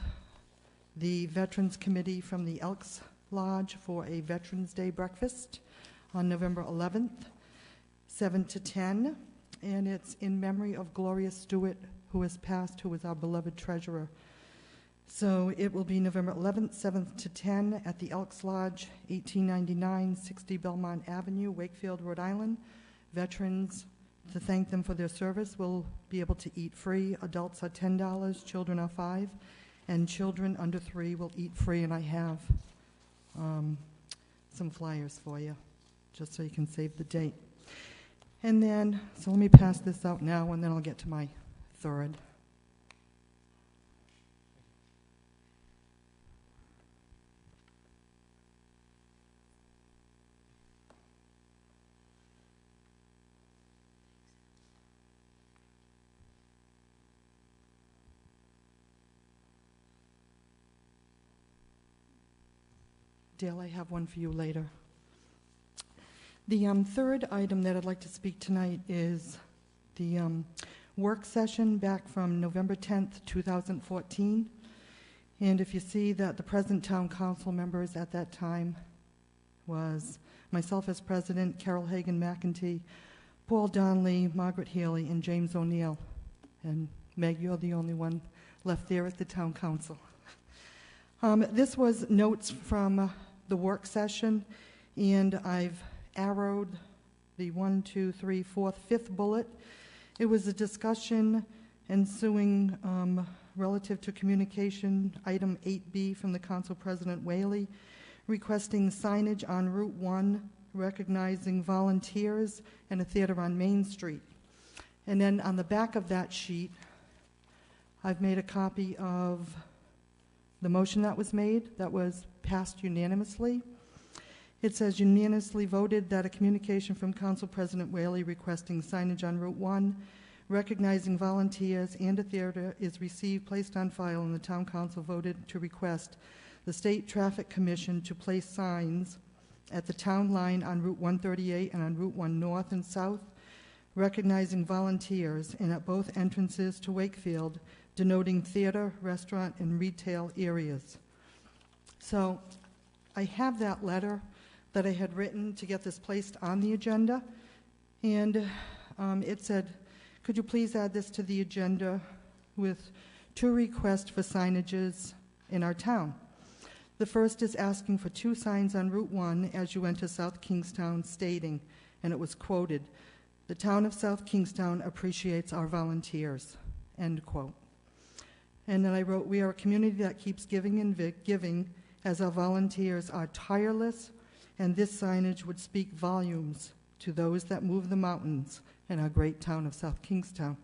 the Veterans Committee from the Elks Lodge for a Veterans Day breakfast on November 11th, 7 to 10, and it's in memory of Gloria Stewart, who has passed, who was our beloved treasurer. So it will be November 11th, 7th to 10 at the Elks Lodge, 1899 60 Belmont Avenue, Wakefield, Rhode Island. Veterans, to thank them for their service, will be able to eat free. Adults are $10, children are $5, and children under 3 will eat free. And I have some flyers for you, just so you can save the date. And then, so let me pass this out now, and then I'll get to my third. Dale, I have one for you later. The third item that I'd like to speak tonight is the work session back from November 10th, 2014. And if you see that the present town council members at that time was myself as president, Carol Hagan McEntee, Paul Donnelly, Margaret Healy, and James O'Neill. And Meg, you're the only one left there at the town council. This was notes from the work session, and I've arrowed the 1, 2, 3, 4th, 5th bullet. It was a discussion ensuing relative to communication, item 8B from the Council President Whaley, requesting signage on Route 1, recognizing volunteers, and a theater on Main Street. And then on the back of that sheet, I've made a copy of the motion that was made, that was passed unanimously. It says unanimously voted that a communication from Council President Whaley requesting signage on Route 1, recognizing volunteers and a theater is received, placed on file, and the Town Council voted to request the State Traffic Commission to place signs at the town line on Route 138 and on Route 1 North and South, recognizing volunteers, and at both entrances to Wakefield, denoting theater, restaurant, and retail areas. So I have that letter that I had written to get this placed on the agenda, and it said, could you please add this to the agenda with 2 requests for signages in our town. The first is asking for 2 signs on Route 1 as you enter South Kingstown, stating, and it was quoted, "The town of South Kingstown appreciates our volunteers," end quote. And then I wrote, "We are a community that keeps giving and giving as our volunteers are tireless, and this signage would speak volumes to those that move the mountains in our great town of South Kingstown,"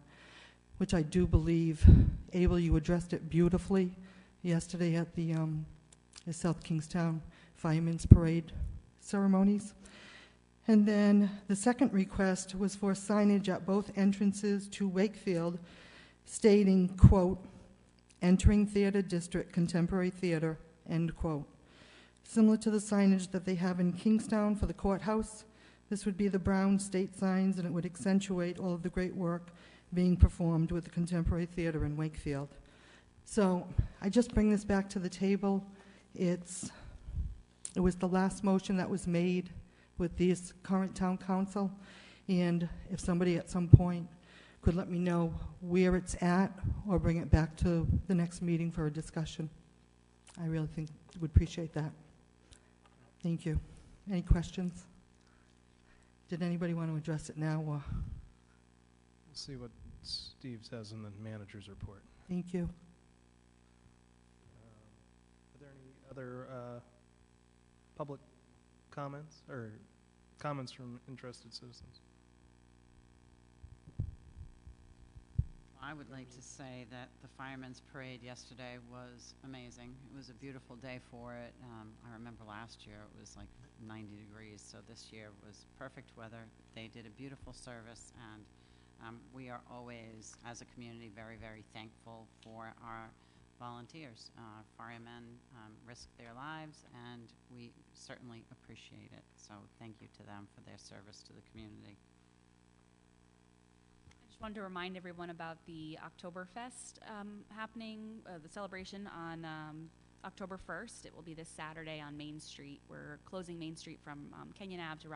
which I do believe, Abel, you addressed it beautifully yesterday at the South Kingstown Firemen's Parade ceremonies. And then the second request was for signage at both entrances to Wakefield stating, quote, "Entering Theater District, Contemporary Theater," end quote. Similar to the signage that they have in Kingstown for the courthouse, this would be the brown state signs, and it would accentuate all of the great work being performed with the Contemporary Theater in Wakefield. So I just bring this back to the table. It was the last motion that was made with this current town council, and if somebody at some point could let me know where it's at or bring it back to the next meeting for a discussion, I really think would appreciate that. Thank you. Any questions? Did anybody want to address it now? Or? We'll see what Steve says in the manager's report. Thank you. Are there any other public comments or comments from interested citizens? I would like to say that the Firemen's Parade yesterday was amazing. It was a beautiful day for it. I remember last year it was like 90 degrees, so this year was perfect weather. They did a beautiful service, and we are always, as a community, very, very thankful for our volunteers. Firemen risk their lives, and we certainly appreciate it. So thank you to them for their service to the community. Wanted to remind everyone about the Oktoberfest happening, the celebration on October 1st. It will be this Saturday on Main Street. We're closing Main Street from Kenyon Ave to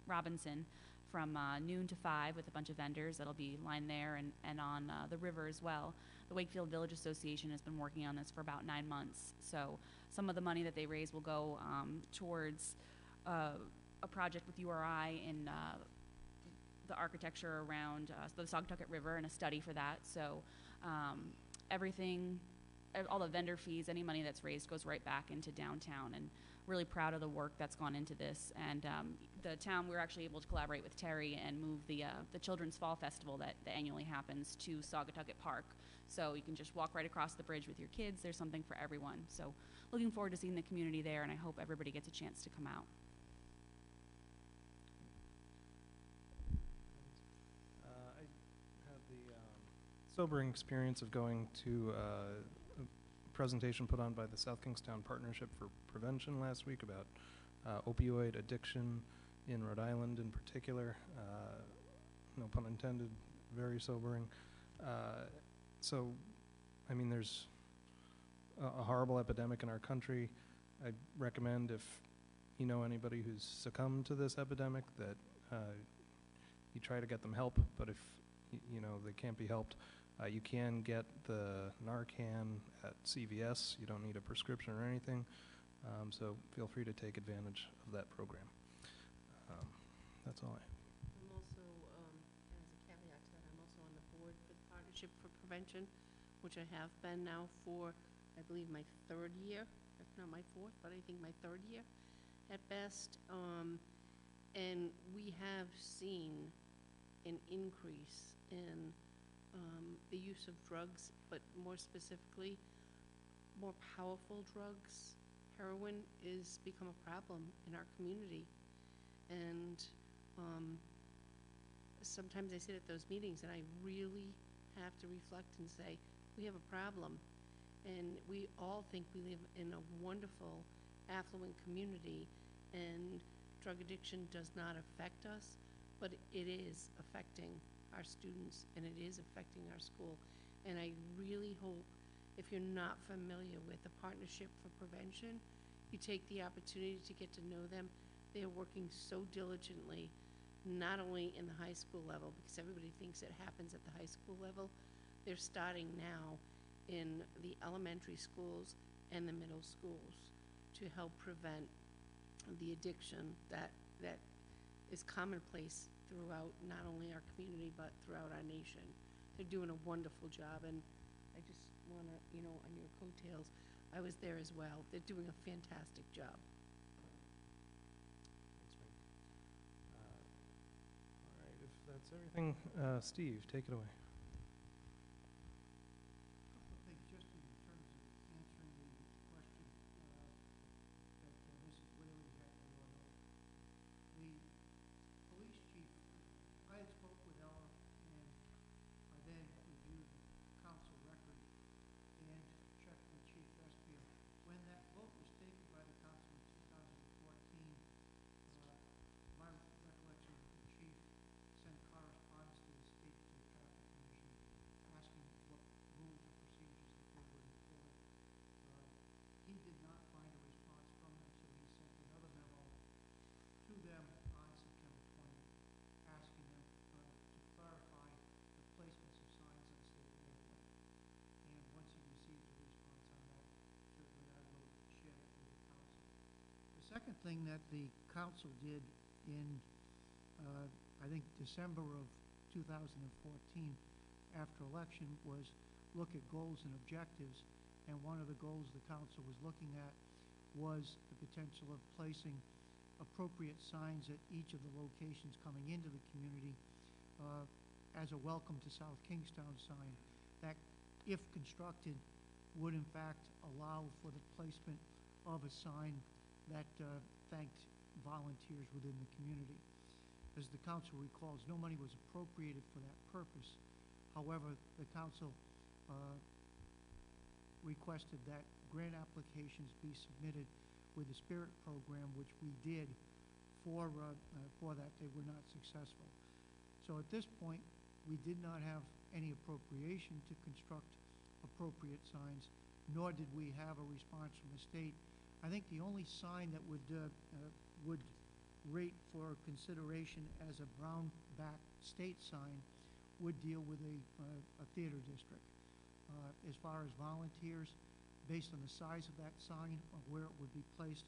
Robinson from noon to 5 with a bunch of vendors that'll be lined there and on the river as well. The Wakefield Village Association has been working on this for about 9 months. So some of the money that they raise will go towards a project with URI in the architecture around the Saugatucket River and a study for that. So everything, all the vendor fees, any money that's raised goes right back into downtown, and really proud of the work that's gone into this. And the town, we were actually able to collaborate with Terry and move the Children's Fall Festival that annually happens to Saugatucket Park. So you can just walk right across the bridge with your kids. There's something for everyone. So looking forward to seeing the community there, and I hope everybody gets a chance to come out. I had the sobering experience of going to a presentation put on by the South Kingstown Partnership for Prevention last week about opioid addiction in Rhode Island in particular. No pun intended, very sobering. So, I mean, there's a horrible epidemic in our country. I recommend, if you know anybody who's succumbed to this epidemic, that you try to get them help. But if you know they can't be helped, you can get the Narcan at CVS. You don't need a prescription or anything. So feel free to take advantage of that program. That's all I. I'm also, as a caveat to that, I'm also on the board for the Partnership for Prevention, which I have been now for, I believe, my 3rd year, if not my 4th, but I think my 3rd year at best. And we have seen an increase in the use of drugs, but more specifically, more powerful drugs. Heroin is become a problem in our community. And sometimes I sit at those meetings and I really have to reflect and say, we have a problem. And we all think we live in a wonderful, affluent community, and drug addiction does not affect us, but it is affecting our students, and it is affecting our school. And I really hope, if you're not familiar with the Partnership for Prevention, you take the opportunity to get to know them. They are working so diligently, not only in the high school level, because everybody thinks it happens at the high school level. They're starting now in the elementary schools and the middle schools to help prevent the addiction that is commonplace throughout not only our community but throughout our nation. They're doing a wonderful job, and I just want to, you know, on your coattails, I was there as well. They're doing a fantastic job. All right, if that's everything, Steve, take it away. I think just in terms of answering the question that Mrs. Whaley had brought up, the police chief, I had spoke with Ella, and I then reviewed the council record and checked with Chief Espia. When that vote was taken by the council in 2014, my recollection, the chief sent correspondence to the state, to the traffic commission, asking what rules or procedures that they would employ. He did not find a response from them, so he sent another memo to them on September 20th, asking them to clarify the placements of signs on state roadway. And once he receives a response on that, certainly I will share it with the council. The second thing that the council did in, I think, December of 2014, after election, was look at goals and objectives. And one of the goals the council was looking at was the potential of placing appropriate signs at each of the locations coming into the community as a welcome to South Kingstown sign that, if constructed, would in fact allow for the placement of a sign that thanked volunteers within the community. As the council recalls, no money was appropriated for that purpose. However, the council requested that grant applications be submitted with the Spirit program, which we did for that. They were not successful. So at this point, we did not have any appropriation to construct appropriate signs, nor did we have a response from the state. I think the only sign that would rate for consideration as a brown back state sign would deal with a theater district. As far as volunteers, based on the size of that sign or where it would be placed,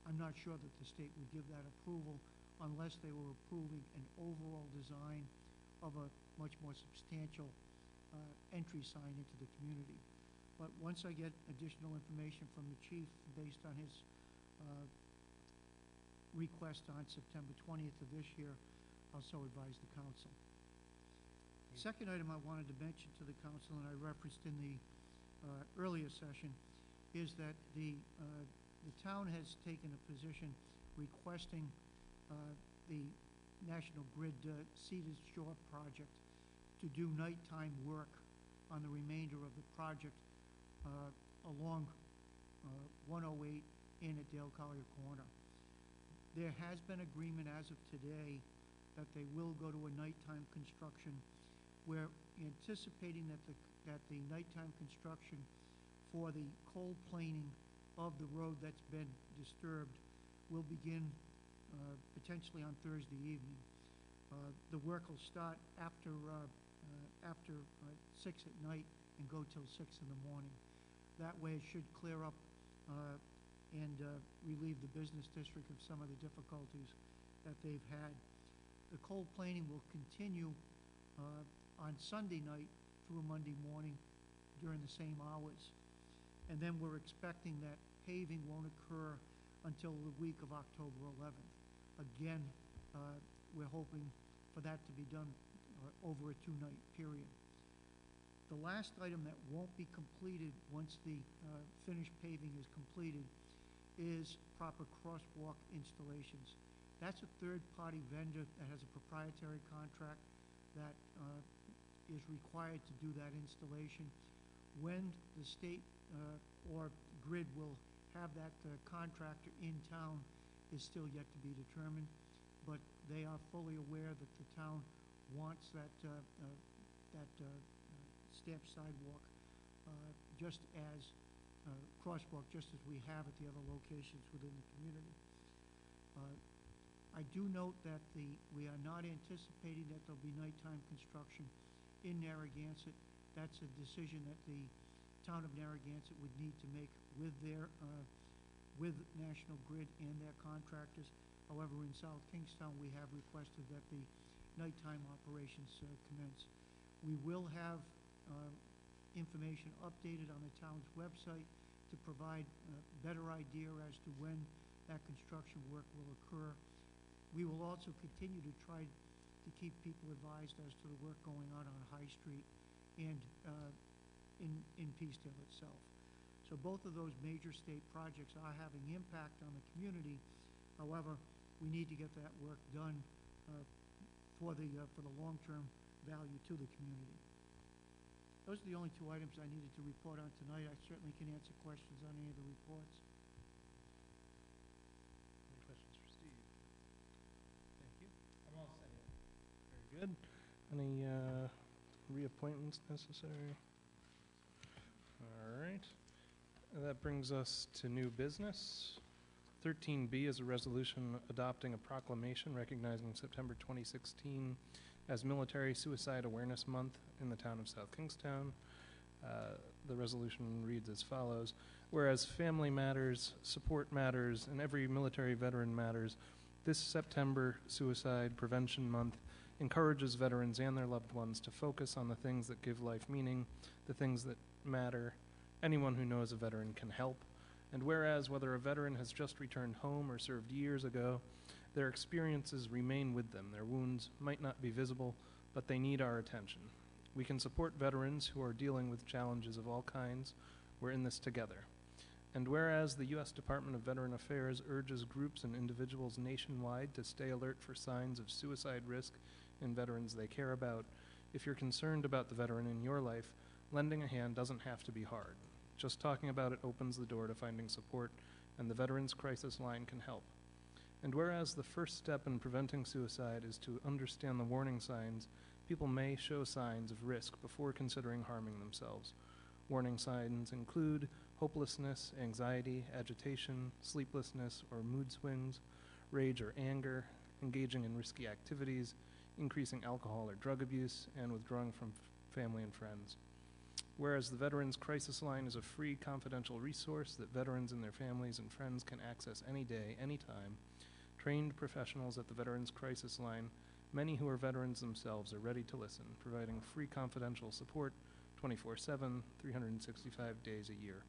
I'm not sure that the state would give that approval unless they were approving an overall design of a much more substantial entry sign into the community. But once I get additional information from the chief based on his request on September 20th of this year, I'll so advise the council. Second item I wanted to mention to the council, and I referenced in the earlier session, is that the town has taken a position requesting the National Grid Cedars Shore project to do nighttime work on the remainder of the project along 108 in at Dale Collier Corner. There has been agreement as of today that they will go to a nighttime construction. We're anticipating that the nighttime construction for the cold planing of the road that's been disturbed will begin potentially on Thursday evening. The work will start after 6 at night and go till 6 in the morning. That way it should clear up and relieve the business district of some of the difficulties that they've had. The cold planing will continue on Sunday night through Monday morning during the same hours. And then we're expecting that paving won't occur until the week of October 11th. Again, we're hoping for that to be done over a 2-night period. The last item that won't be completed once the finished paving is completed is proper crosswalk installations. That's a third-party vendor that has a proprietary contract that is required to do that installation. When the state or grid will have that contractor in town is still yet to be determined, but they are fully aware that the town wants that stamped sidewalk just as crosswalk, just as we have at the other locations within the community. I do note that we are not anticipating that there'll be nighttime construction in Narragansett. That's a decision that the town of Narragansett would need to make with their with National Grid and their contractors. However, in South Kingstown, we have requested that the nighttime operations commence. We will have information updated on the town's website to provide a better idea as to when that construction work will occur. We will also continue to try to keep people advised as to the work going on High Street and in Peacedale itself. So both of those major state projects are having impact on the community. However, we need to get that work done for the long-term value to the community. Those are the only 2 items I needed to report on tonight. I certainly can answer questions on any of the reports. Any questions for Steve? Thank you. I'm all set. Very good. Any reappointments necessary? All right. That brings us to new business. 13B is a resolution adopting a proclamation recognizing September 2016 as Military Suicide Awareness Month in the town of South Kingstown. The resolution reads as follows: whereas family matters, support matters, and every military veteran matters, this September Suicide Prevention Month encourages veterans and their loved ones to focus on the things that give life meaning, the things that matter. Anyone who knows a veteran can help. And whereas whether a veteran has just returned home or served years ago, their experiences remain with them. Their wounds might not be visible, but they need our attention. We can support veterans who are dealing with challenges of all kinds. We're in this together. And whereas the U.S. Department of Veteran Affairs urges groups and individuals nationwide to stay alert for signs of suicide risk in veterans they care about, if you're concerned about the veteran in your life, lending a hand doesn't have to be hard. Just talking about it opens the door to finding support, and the Veterans Crisis Line can help. And whereas the first step in preventing suicide is to understand the warning signs, people may show signs of risk before considering harming themselves. Warning signs include hopelessness, anxiety, agitation, sleeplessness, or mood swings, rage or anger, engaging in risky activities, increasing alcohol or drug abuse, and withdrawing from family and friends. Whereas the Veterans Crisis Line is a free, confidential resource that veterans and their families and friends can access any day, anytime, trained professionals at the Veterans Crisis Line, many who are veterans themselves, are ready to listen, providing free, confidential support 24/7, 365 days a year.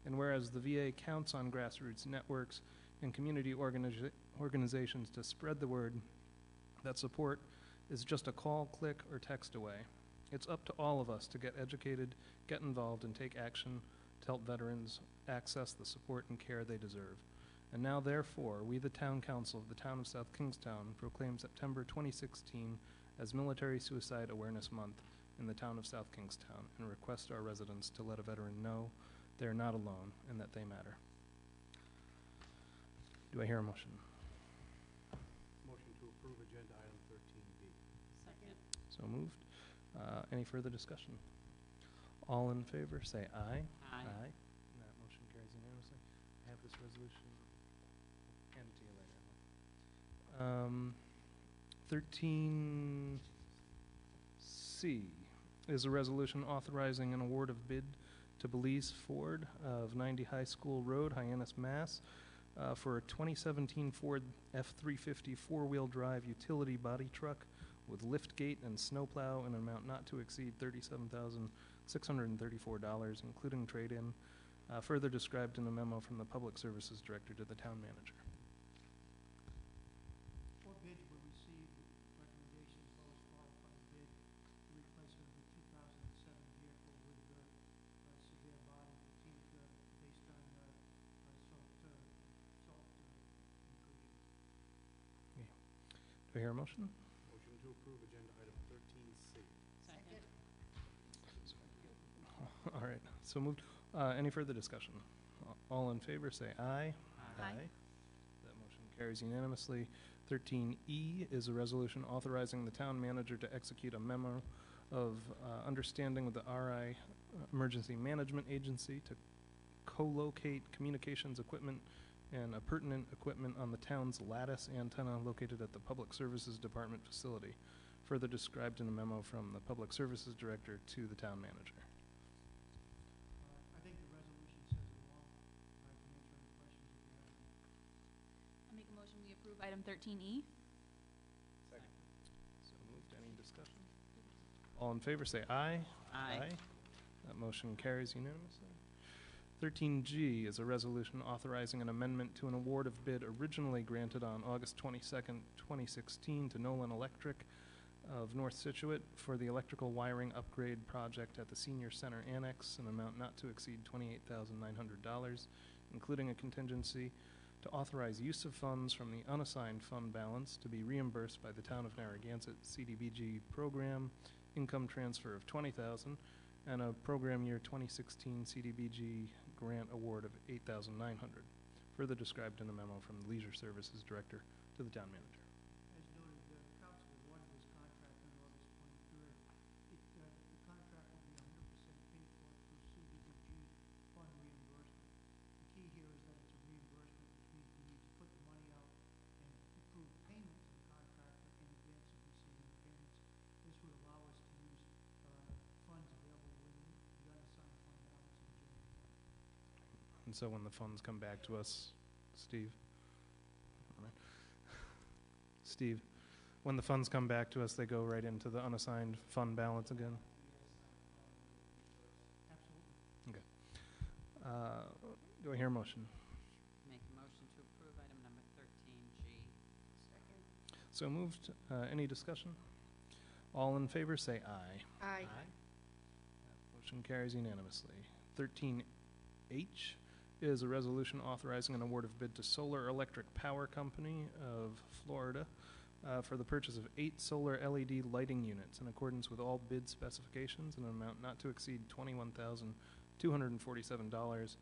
And whereas the VA counts on grassroots networks and community organizations to spread the word that support is just a call, click, or text away. It's up to all of us to get educated, get involved, and take action to help veterans access the support and care they deserve. And now, therefore, we, the Town Council of the Town of South Kingstown, proclaim September 2016 as Military Suicide Awareness Month in the Town of South Kingstown and request our residents to let a veteran know they are not alone and that they matter. Do I hear a motion? Motion to approve agenda item 13B. Second. So moved. Any further discussion? All in favor, say aye. Aye. And that motion carries unanimously. I have this resolution. I'll hand it to you later. 13C is a resolution authorizing an award of bid to Belize Ford of 90 High School Road, Hyannis, Mass. For a 2017 Ford F-350 four-wheel drive utility body truck with lift gate and snowplow in an amount not to exceed $37,634, including trade-in, further described in a memo from the Public Services Director to the Town Manager. 4 bids were received. Recommendations lowest qualified bid, the replacement of the 2007 vehicle with severe body fatigue based on salt inclusion. Do I hear a motion? Motion to approve agenda item 13C. Second. All right, so moved. Any further discussion? All in favor, say aye. Aye. That motion carries unanimously. 13E is a resolution authorizing the town manager to execute a memo of understanding with the RI Emergency Management Agency to co-locate communications equipment and appurtenant equipment on the town's lattice antenna located at the Public Services Department facility, further described in a memo from the Public Services Director to the town manager. I think the resolution says it all. I can answer any questions if you have any. I'll make a motion, we approve item 13E. So moved. Any discussion? All in favor, say aye. Aye. That motion carries unanimously. 13G is a resolution authorizing an amendment to an award of bid originally granted on August 22nd, 2016 to Nolan Electric of North Situate for the electrical wiring upgrade project at the Senior Center Annex, an amount not to exceed $28,900, including a contingency to authorize use of funds from the unassigned fund balance to be reimbursed by the Town of Narragansett CDBG program income transfer of $20,000 and a program year 2016 CDBG grant award of $8,900, further described in a memo from the Leisure Services Director to the Town Manager. As noted, the council awarded this contract on August 23rd. The contract will be 100% paid for through CDBG fund reimbursement. The key here is that it's a reimbursement, which means we need to put the money out and approve payment to the contractor in advance of receiving the payments. This would allow us to use funds available within the unassigned fund balance in the general fund. And so when the funds come back to us, Steve? All right. Steve, when the funds come back to us, they go right into the unassigned fund balance again? Absolutely. Okay. Do I hear a motion? Make a motion to approve item number 13G. So moved. Any discussion? All in favor, say aye. Aye. That motion carries unanimously. 13H is a resolution authorizing an award of bid to Solar Electric Power Company of Florida for the purchase of 8 solar LED lighting units in accordance with all bid specifications in an amount not to exceed $21,247,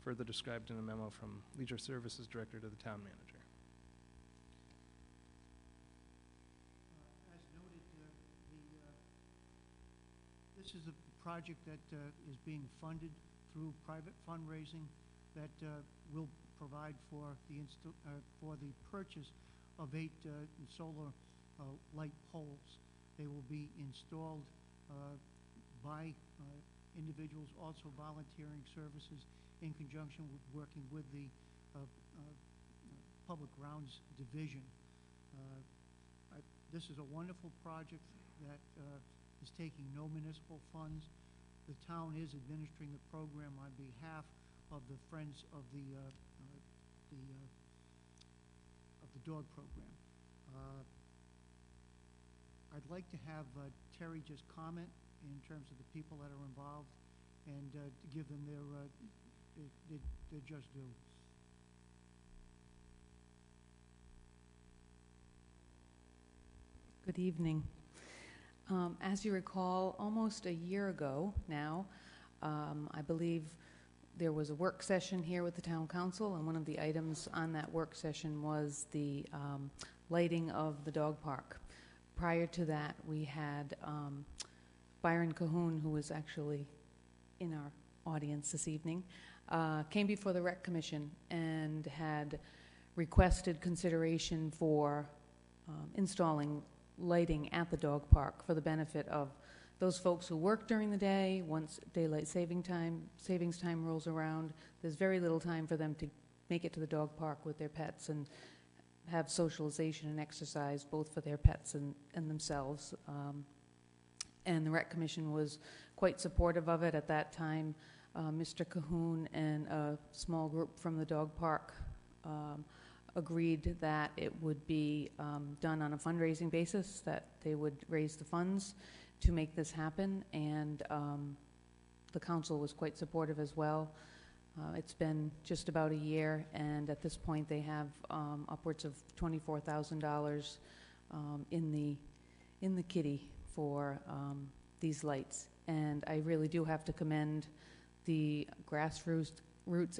further described in a memo from Leisure Services Director to the Town Manager. As noted, this is a project that is being funded through private fundraising that will provide for the purchase of 8 solar light poles. They will be installed by individuals also volunteering services in conjunction with working with the Public Grounds Division. This is a wonderful project that is taking no municipal funds. The town is administering the program on behalf of the Friends of the Dog Program. I'd like to have Terry just comment in terms of the people that are involved and to give them their just due. Good evening. As you recall, almost a year ago now, I believe there was a work session here with the town council, and one of the items on that work session was the lighting of the dog park. Prior to that, we had Byron Cahoon, who was actually in our audience this evening, came before the Rec Commission and had requested consideration for installing lighting at the dog park for the benefit of those folks who work during the day. Once daylight savings time rolls around, there's very little time for them to make it to the dog park with their pets and have socialization and exercise, both for their pets and themselves. And the Rec Commission was quite supportive of it at that time. Mr. Cahoon and a small group from the dog park agreed that it would be done on a fundraising basis, that they would raise the funds to make this happen, and the council was quite supportive as well. It's been just about a year, and at this point they have upwards of $24,000 in the kitty for these lights. And I really do have to commend the grassroots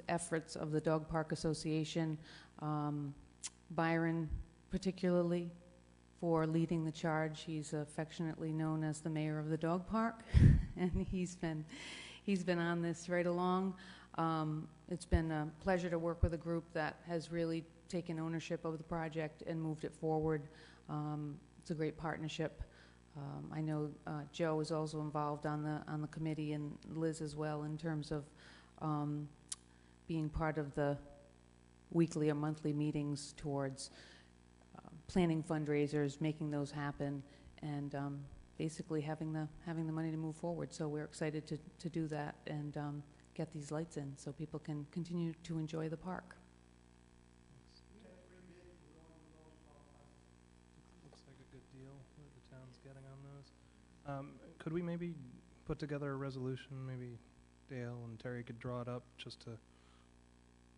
efforts of the Dog Park Association, Byron particularly, for leading the charge. He's affectionately known as the mayor of the dog park, and he's been on this right along. It's been a pleasure to work with a group that has really taken ownership of the project and moved it forward. It's a great partnership. I know Joe is also involved on the committee, and Liz as well, in terms of being part of the weekly or monthly meetings towards planning fundraisers, making those happen, and basically having the money to move forward. So we're excited to do that and get these lights in so people can continue to enjoy the park. Looks like a good deal that the town's getting on those. Could we maybe put together a resolution? Maybe Dale and Terry could draw it up just to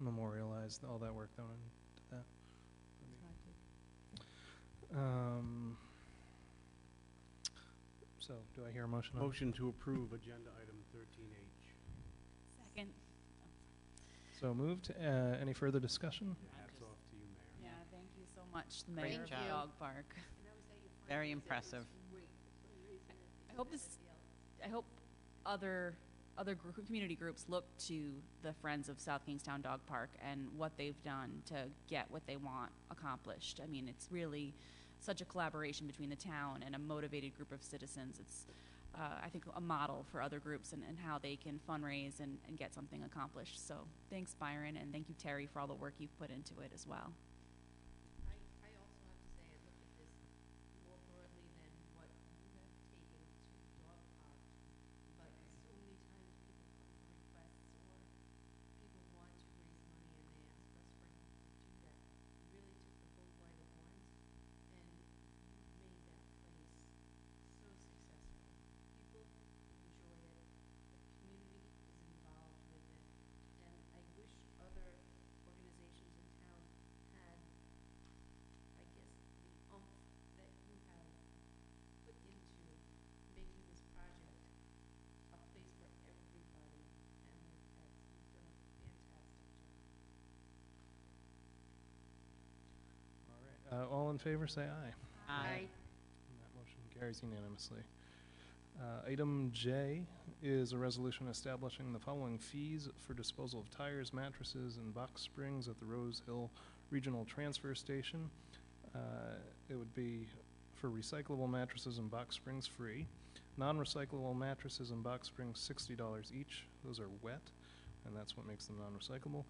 memorialize all that work done into that. So, do I hear a motion? Motion to approve agenda item 13H. Second. So moved. Any further discussion? Hats off to you, Mayor. Yeah, thank you so much, the Great mayor of job. the dog park. Very impressive. I hope other community groups look to the Friends of South Kingstown Dog Park and what they've done to get what they want accomplished. I mean, it's really such a collaboration between the town and a motivated group of citizens. It's, I think, a model for other groups and how they can fundraise and get something accomplished. So thanks, Byron, and thank you, Terry, for all the work you've put into it as well. I also have to say, I look at this more broadly than what you have taken to the dog park, but so many times people come for requests or people want to raise money and they ask us for help to do that. You really took the bull by the horns, and you've made that place so successful. People enjoy it, the community is involved with it, and I wish other organizations in town had, I guess, the oomph that you have put into making this project a place for everybody and their pets. You've done a fantastic job. All right. All in favor, say aye. Aye. And that motion carries unanimously. Item J is a resolution establishing the following fees for disposal of tires, mattresses, and box springs at the Rose Hill Regional Transfer Station. It would be for recyclable mattresses and box springs free. Non-recyclable mattresses and box springs, $60 each. Those are wet, and that's what makes them non-recyclable.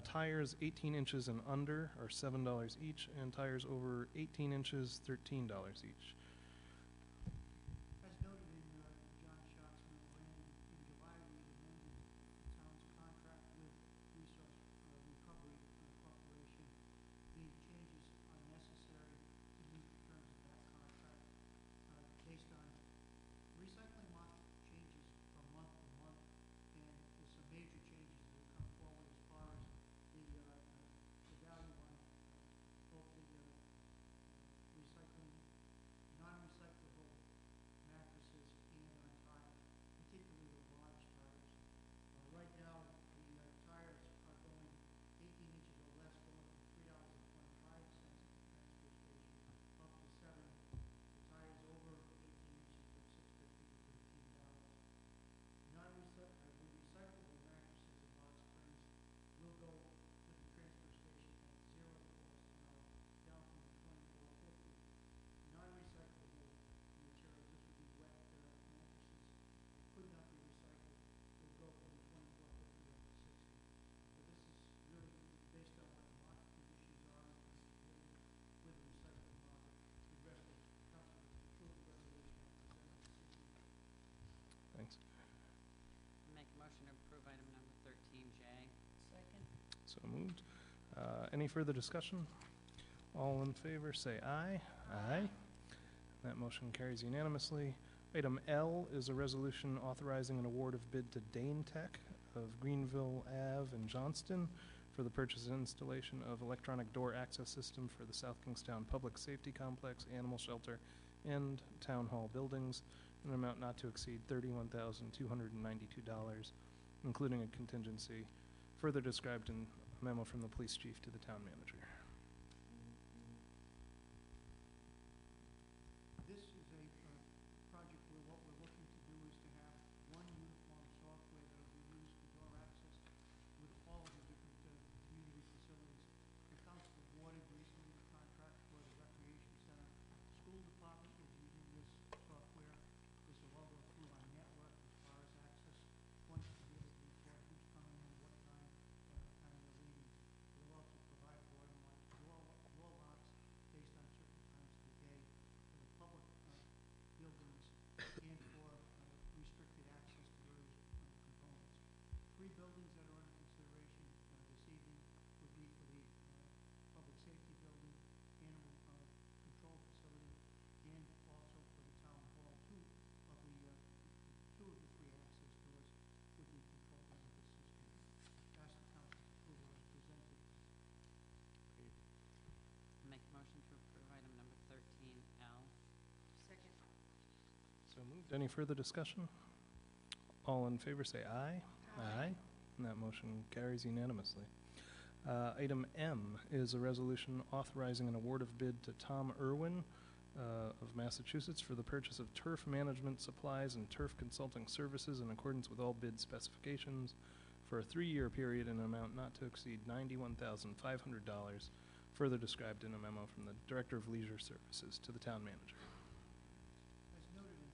Tires 18 inches and under are $7 each, and tires over 18 inches, $13 each. As noted in John Schott's memorandum, in July, we amended the town's contract with Resource Recovery Corporation. The changes are necessary to meet the terms of that contract based on recycling market changes from month to month, and there's some major changes that have come forward as far as the value on both the recycling, non-recyclable mattresses and on tires, particularly the large tires. Right now, the tires are going 18 inches or less, going from $3.25 at the transfer station up to 7. The tires over 18 inches from $6.50 to $13. Non-recyclable mattresses and box springs will go to the transfer station at $0 cost now, down from the $24.50. Non-recyclable materials, this would be wet mattresses that could not be recycled, will go from the $24.50 up to $60. So this is really based on what the market conditions are and dealing with the recycling market. The rest of the council approve the resolution presented this evening. Thanks. Make a motion to approve item number 13J. Second. So moved. Any further discussion? All in favor, say aye. Aye. That motion carries unanimously. Item L is a resolution authorizing an award of bid to Dane Tech of Greenville Ave in Johnston for the purchase and installation of electronic door access system for the South Kingstown Public Safety Complex, Animal Shelter, and Town Hall buildings, in an amount not to exceed $31,292, including a contingency, further described in a memo from the police chief to the town manager. This is a project where what we're looking to do is to have one uniform software that will be used for door access with all of the different community facilities. The council awarded recently the contract for the recreation center. The school department is using this software. This will all go through our network as far as access points to be able to report who's coming in, what time, time they're leaving. It will also provide door locks based on certain times of the day for the public buildings and for restricted access to various components. 3 buildings that are under consideration this evening would be for the public safety building, animal control facility, and also for the town hall. Two of the 3 access doors would be controlled by this system. Ask the council's approval as presented. Make a motion to approve item number 13L. Second. So moved. Any further discussion? All in favor, say aye. Aye. And that motion carries unanimously. Item M is a resolution authorizing an award of bid to Tom Irwin of Massachusetts for the purchase of turf management supplies and turf consulting services in accordance with all bid specifications for a 3-year period in an amount not to exceed $91,500, further described in a memo from the Director of Leisure Services to the town manager. As noted in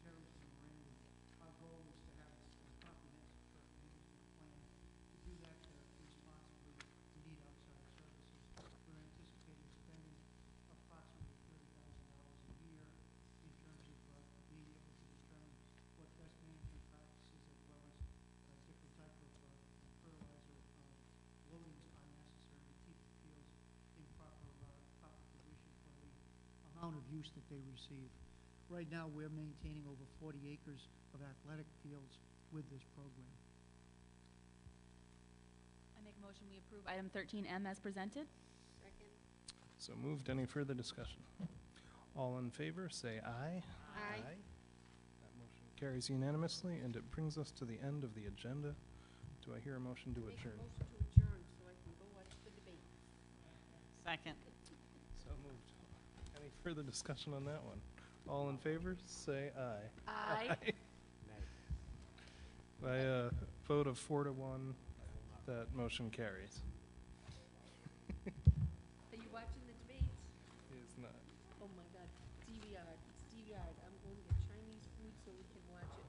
Terry's memorandum, our goal is to have a comprehensive turf management plan. To do that responsibly, we need outside services. We're anticipating spending approximately $30,000 a year in terms of being able to determine what best management practices as well as different type of fertilizer loadings are necessary to keep the fields in proper condition for the amount of use that they receive. Right now, we're maintaining over 40 acres of athletic fields with this program. I make a motion we approve item 13M as presented. Second. So moved. Any further discussion? All in favor, say aye. Aye. That motion carries unanimously, and it brings us to the end of the agenda. Do I hear a motion to adjourn? Motion to adjourn so I can go watch the debate. Second. So moved. Any further discussion on that one? All in favor, say aye. Aye. By a vote of 4 to 1, that motion carries. Are you watching the debates? He is not. Oh my God, DVR, it's DVR. I'm going to get Chinese food so we can watch it.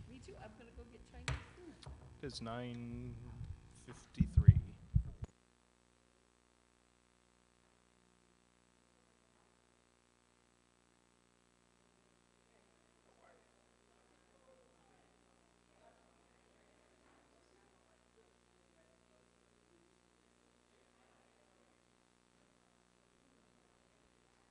Me too, I'm gonna go get Chinese food. It's 9:53.